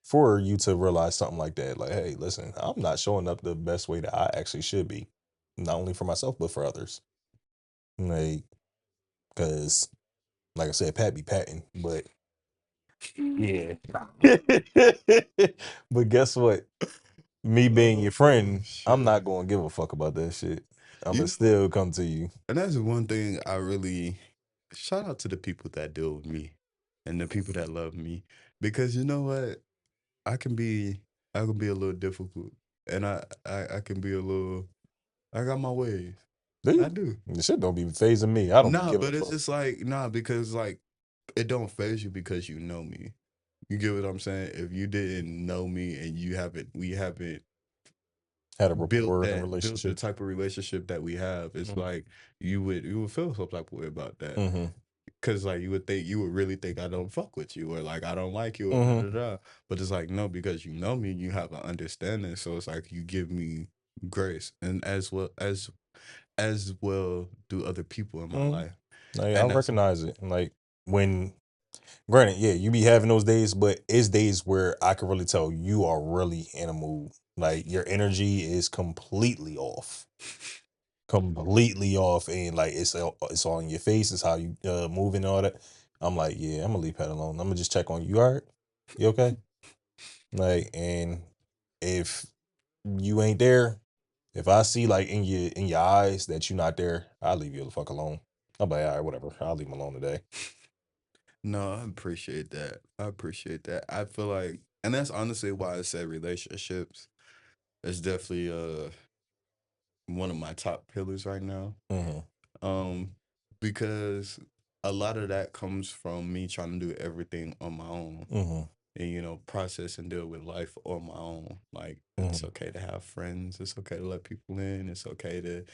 for you to realize something like that. Like, hey, listen, I'm not showing up the best way that I actually should be, not only for myself, but for others. Like, because, like I said, Pat be patting, but yeah. But guess what? Me being your friend, I'm not going to give a fuck about that shit. I'm going to still come to you. And that's one thing I really shout out to the people that deal with me and the people that love me, because you know what, I can be a little difficult, and I can be a little. I got my ways. I do. The shit don't be phasing me. I don't Nah, give a but it's fuck. just like because like it don't phase you because you know me. You get what I'm saying? If you didn't know me and we haven't Had a built rapport and the relationship. type of relationship that we have, it's like you would feel some type of way about that. Cause like you would really think I don't fuck with you, or like I don't like you, or da, da, da. But it's like no, because you know me, you have an understanding. So it's like you give me grace, and as well do other people in my life. Like, I recognize it. Like when, granted, yeah, you be having those days, but it's days where I can really tell you are really in a mood. Like your energy is completely off. completely off, and like it's all in your face. It's how you moving and all that. I'm like, yeah, I'm gonna leave Pat alone. I'm gonna just check on you. You all right? You okay? Like, and if you ain't there, if I see like in your eyes that you're not there, I'll leave you the fuck alone. I'm like, all right, whatever. I'll leave him alone today. No, I appreciate that. I appreciate that. I feel like, and that's honestly why I said relationships is definitely one of my top pillars right now. Mm-hmm. Um, because a lot of that comes from me trying to do everything on my own Mm-hmm. and process and deal with life on my own. Like it's Mm-hmm. okay to have friends. It's okay to let people in. It's okay to.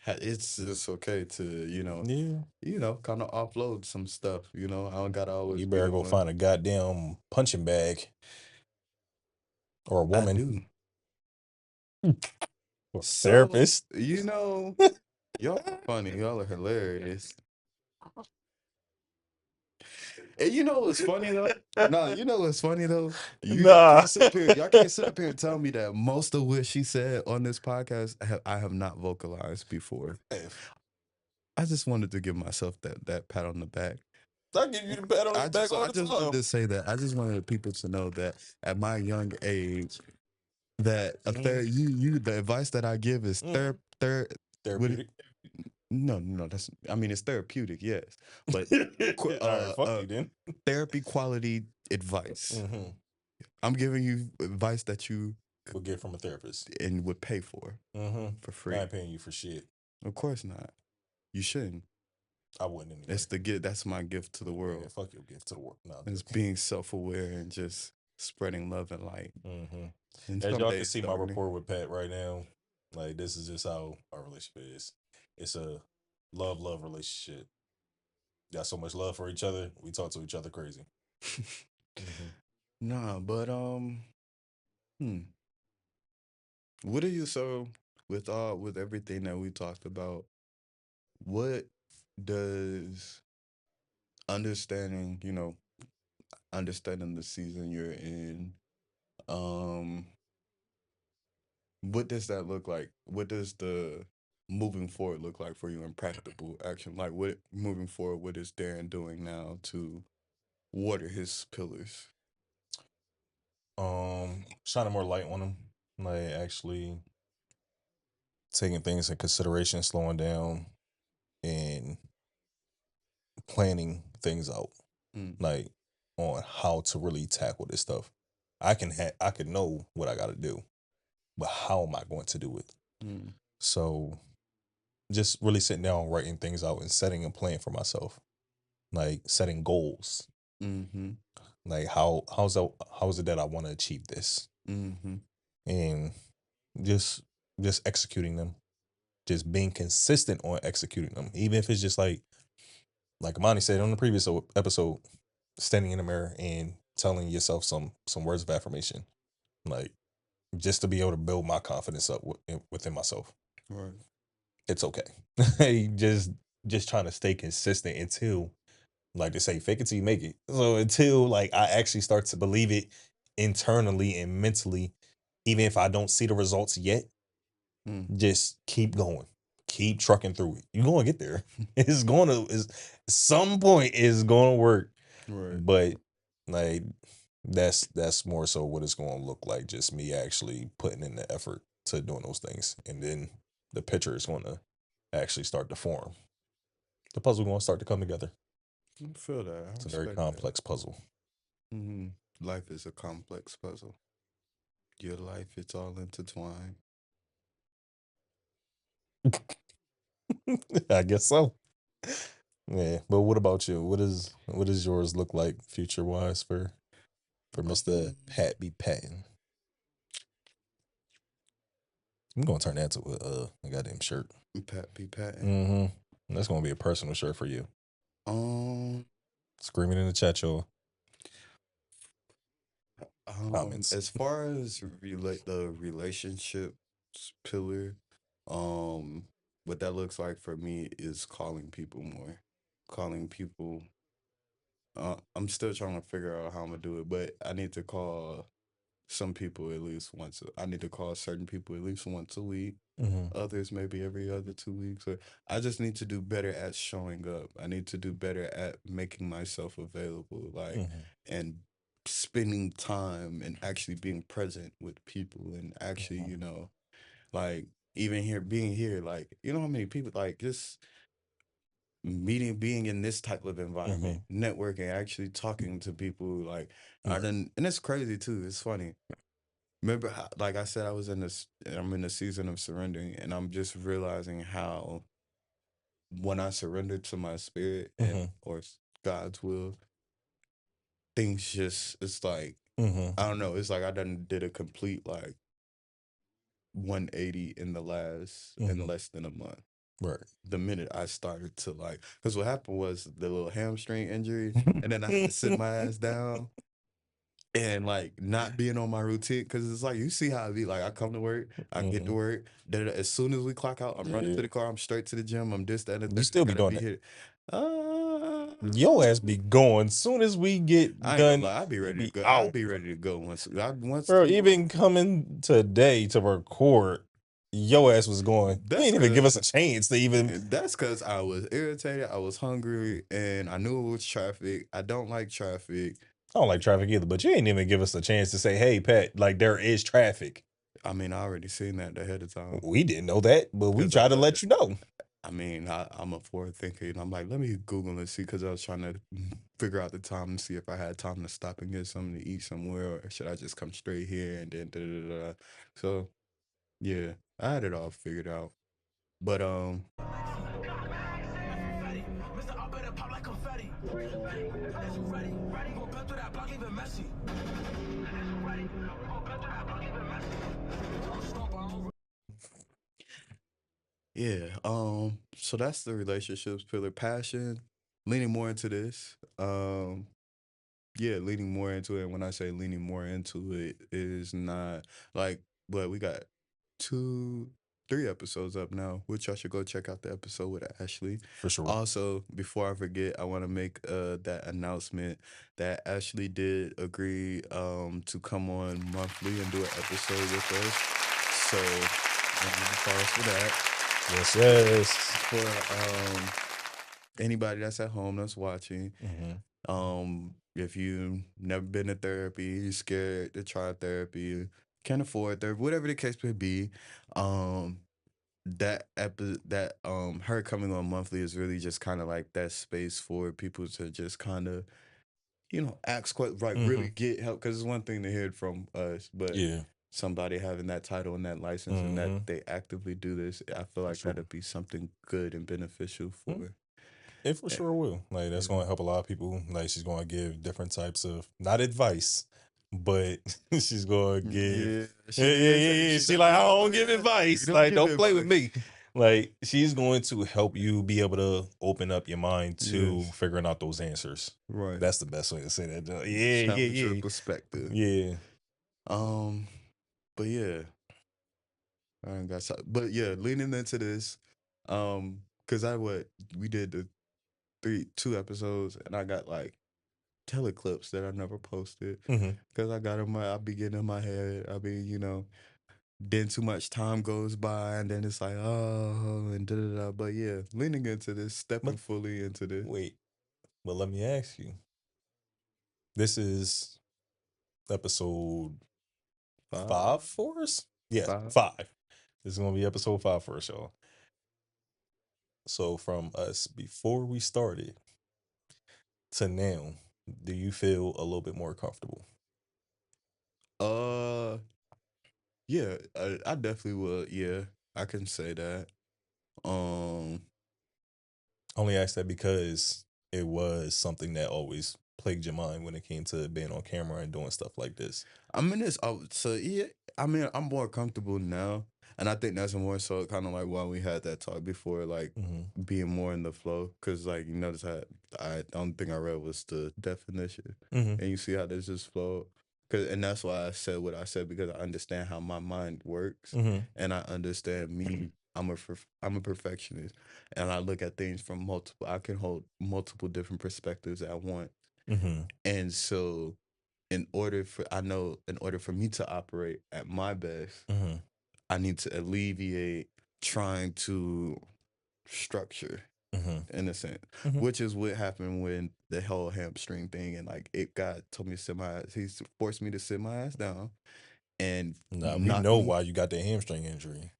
It's okay to Yeah. kind of offload some stuff. I don't gotta always You be better the go one. find a goddamn punching bag or a I woman do. or a So, therapist. y'all are funny. Y'all are hilarious. And you know what's funny though? Nah, you know what's funny though? Y'all Nah. can't sit up here. Y'all can't sit up here and tell me that most of what she said on this podcast I have not vocalized before. I just wanted to give myself that pat on the back. I give you the pat on the back all I the just wanted time. to say that. I just wanted people to know that at my young age, that the advice that I give is Mm. what Therapeutic. no, that's it's therapeutic, yes, but All right, fuck you then. therapy quality advice. Mm-hmm. I'm giving you advice that you We'll get from a therapist. and would pay for Mm-hmm. for I free. ain't paying you for shit. Of course not. You shouldn't. I wouldn't anyway. That's the gift. That's my gift to the Yeah, world. fuck your gift to the world. No, I'm It's joking. being self-aware and just spreading love and light. Mm-hmm. And As some y'all can days see my darkening. rapport with Pat right now, like this is just how our relationship is. It's a love relationship. Got so much love for each other. We talk to each other crazy. Mm-hmm. Nah, but hmm. What are you with everything that we talked about? What does understanding, understanding the season you're in, um, what does that look like? What does the moving forward look like for you in practical action? Like what moving forward, what is Darren doing now to water his pillars? Shining more light on them. Like actually taking things in consideration, slowing down, and planning things out. Mm, Like on how to really tackle this stuff. I can know what I got to do, but how am I going to do it? mm, So just really sitting down, writing things out, and setting a plan for myself. Like setting goals. mm-hmm, Like how is it that I want to achieve this, mm-hmm, and just just executing them. Just being consistent on executing them, even if it's just like Amani said on the previous episode, standing in the mirror and telling yourself some words of affirmation, like just to be able to build my confidence up within myself. right. It's okay. Just trying to stay consistent until, like they say, fake it till you make it. So until like I actually start to believe it internally and mentally, even if I don't see the results yet, Mm, just keep going. Keep trucking through it. You're gonna get there. It's gonna is some point is gonna work. right. But like that's more so what it's gonna look like. Just me actually putting in the effort to doing those things. And then the picture is gonna actually start to form. The puzzle gonna start to come together. I feel that. I It's a very respect that. complex puzzle. Mm-hmm. Life is a complex puzzle. Your life, it's all intertwined. I guess so. Yeah. But what about you? What does yours look like future wise for Mr. Um, Pat B. Patton? I'm gonna turn that to a goddamn shirt. Pat be patting. Mm-hmm. That's gonna be a personal shirt for you. Um, Screaming in the chat, y'all. Comments. as far as relate the relationships pillar, um, what that looks like for me is calling people more. Calling people. I'm still trying to figure out how I'm gonna do it, but I need to call some people at least once. I need to call certain people at least once a week. Mm-hmm. Others maybe every other 2 weeks. Or I just need to do better at showing up. I need to do better at making myself available, like, Mm-hmm. and spending time and actually being present with people and actually, Mm-hmm. like even here being here, like how many people like just meeting being in this type of Mm-hmm. environment, networking, actually talking to people, like I Yeah. done, and it's crazy too. It's funny. Remember how, like I said, I'm in the season of surrendering, and I'm just realizing how when I surrender to my spirit and Mm-hmm. or God's will, things just it's like Mm-hmm. I don't know. It's like I done did a complete like 180 in Mm-hmm. less than a month. Right. The minute I started to like, because what happened was the little hamstring injury, and then I had to sit my ass down and like not being on my routine. Because it's like you see how I be like, I come to work, I get to Mm-hmm. work, as soon as we clock out, I'm running Yeah. to the car, I'm straight to the gym, I'm this, that, and the You third. I still be gotta doing be that. here. Your ass be going. Soon as we get I ain't gonna done, lie, I'd be you ready to be go. I'd out. be ready to go once Bro, tomorrow. even coming today to record, your ass was going. You That's ain't even give us a cause chance to even. that's cause I was irritated, I was hungry, and I knew it was traffic. I don't like traffic. I don't like traffic either, but you ain't even give us a chance to say, "Hey, Pat, like there is traffic." I mean, I already seen that ahead of time. We didn't know that, but we Cause tried to let you know. I mean, I'm a forward thinker, and I'm like, let me Google and see, because I was trying to figure out the time and see if I had time to stop and get something to eat somewhere, or should I just come straight here and then da da da. Da. So yeah, I had it all figured out. But yeah, so that's the relationships pillar, passion, leaning more into this. Yeah, leaning more into it. And when I say leaning more into it, is not like, but we got 3 episodes up now, which I should go check out the episode with Ashley. For sure. Also, before I forget, I want to make that announcement that Ashley did agree to come on monthly and do an episode with us. So, pause for that. Yes, yes. For anybody that's at home that's watching, if you never been to therapy, you're scared to try therapy, can't afford therapy, whatever the case may be, her coming on monthly is really just kind of like that space for people to just kind of ask what like really get help, because it's one thing to hear it from us, but Yeah. somebody having that title and that license and that they actively do this, I feel like sure. that'd be something good and beneficial for. It for sure will. Like that's Yeah. going to help a lot of people. Like she's going to give different types of not advice, but she's going to give. She Yeah, yeah, is. yeah, yeah. She don't- like I don't give advice. You Like give don't play with advice. me. Like she's going to help you be able to open up your mind to Yes. figuring out those answers. Right. That's the best way to say that. Though. Yeah, Challenge your yeah, perspective. yeah. But yeah, I ain't got but yeah, leaning into this, because we did the 2 episodes, and I got like teleclips that I never posted, Mm-hmm. because I got I be getting in my head. I be, then too much time goes by, and then it's like, oh, and da da da. But yeah, leaning into this, stepping But fully into this. wait, but let me ask you. This is episode 5 for us? Yeah, 5. 5. This is gonna be episode 5 for us, y'all. So from us before we started to now, do you feel a little bit more comfortable? Uh, yeah, I definitely would. Yeah, I can say that. Um, I only asked that because it was something that always plagued your mind when it came to being on camera and doing stuff like this. I'm in this. So yeah, I mean, I'm more comfortable now, and I think that's more so kind of like why we had that talk before, like Mm-hmm. being more in the flow. Because like you notice how the only thing I read was the definition, Mm-hmm. and you see how this just flow. And that's why I said what I said, because I understand how my mind works, Mm-hmm. and I understand me. I'm a perfectionist, and I look at things from multiple. I can hold multiple different perspectives at once, Mm-hmm. and so in order for me to operate at my best, Mm-hmm. I need to alleviate trying to structure Mm-hmm. in a sense, Mhm. which is what happened when the whole hamstring thing and like it God told me to sit my ass. He forced me to sit my ass down and Nah, we not know why you got the hamstring injury.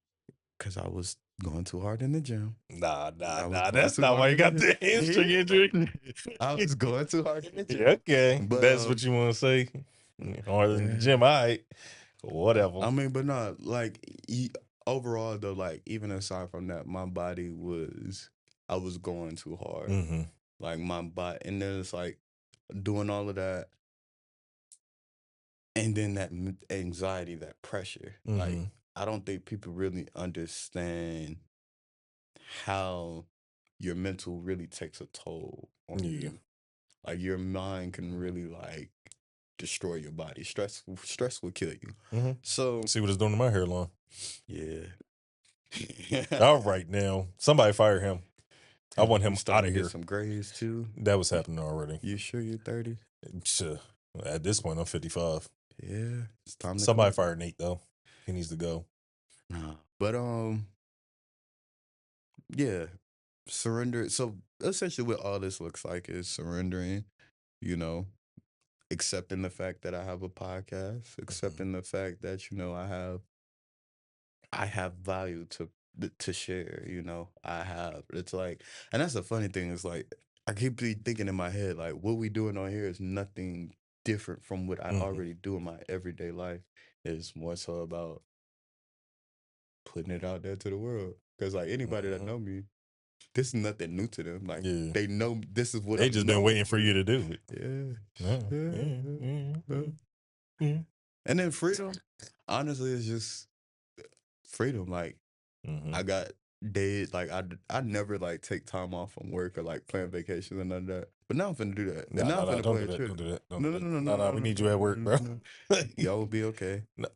because I was going too hard in the gym. Nah. I was going That's too not why hard you in got the the hamstring injury. I was going too hard in the gym. Yeah, okay. But That's what you want to say. Harder than the gym, yeah. all right. Whatever. I mean, but not like overall though. Like even aside from that, my body I was going too hard. Mm-hmm. Like my body, and then it's like doing all of that, and then that anxiety, that pressure. Like Mm-hmm. I don't think people really understand how your mental really takes a toll on Yeah. you. Like your mind can really like destroy your body. Stress will kill you. Mm-hmm. So See what it's doing to my hairline. yeah. All right, now somebody fire him. I want You him starting out of to get here. some grays too. That was happening already. You sure you're 30? Sure. At this point, I'm 55. Yeah, it's time to Somebody come fire Nate though. He needs to go. Nah. But yeah, surrender. So essentially, what all this looks like is surrendering. You know, accepting the fact that I have a podcast, accepting the fact that I have value to share. I have. It's like, and that's the funny thing is like I keep thinking in my head like what we doing on here is nothing different from what I already do in my everyday life. It's more so about putting it out there to the world. Because like anybody that know me, this is nothing new to them. Like Yeah. they know this is what They I'm just been known waiting for you to do it. Yeah. And then freedom, honestly, is just freedom. Like I got days like I never like take time off from work or like plan vacations and none of that. But now I'm finna do that. And now I'm finna Don't play do a that. trip. Don't do that. No. We need you at work, bro. Y'all will be okay. No.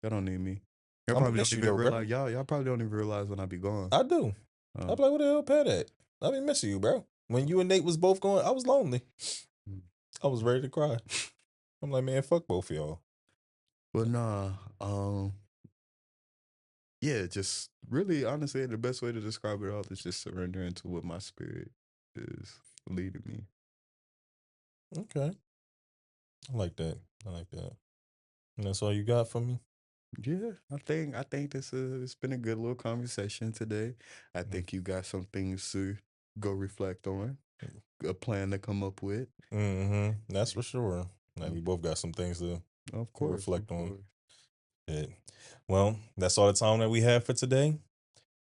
Y'all don't need me. Y'all I'ma probably miss don't you even though, bro. realize y'all probably don't even realize when I be gone. I do. I'm like, what the hell, Pat at? I be missing you, bro. When you and Nate was both going, I was lonely. I was ready to cry. I'm like, man, fuck both of y'all. But nah, yeah, just really honestly, the best way to describe it all is just surrendering to what my spirit is leading me. Okay. I like that. And that's all you got for me? Yeah, I think it's been a good little conversation today. I think you got some things to go reflect on, a plan to come up with. That's for sure. Like we both got some things to reflect on. Yeah. Well, that's all the time that we have for today.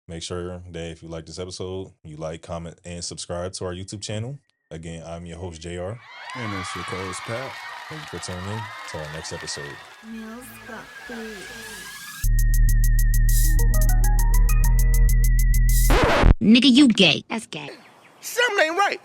Make sure that if you like this episode, you like, comment, and subscribe to our YouTube channel. Again, I'm your host, JR. And it's your co-host, Pat. Thank you for tuning in to our next episode. Mills got beats. Nigga, you gay. That's gay. Something ain't right.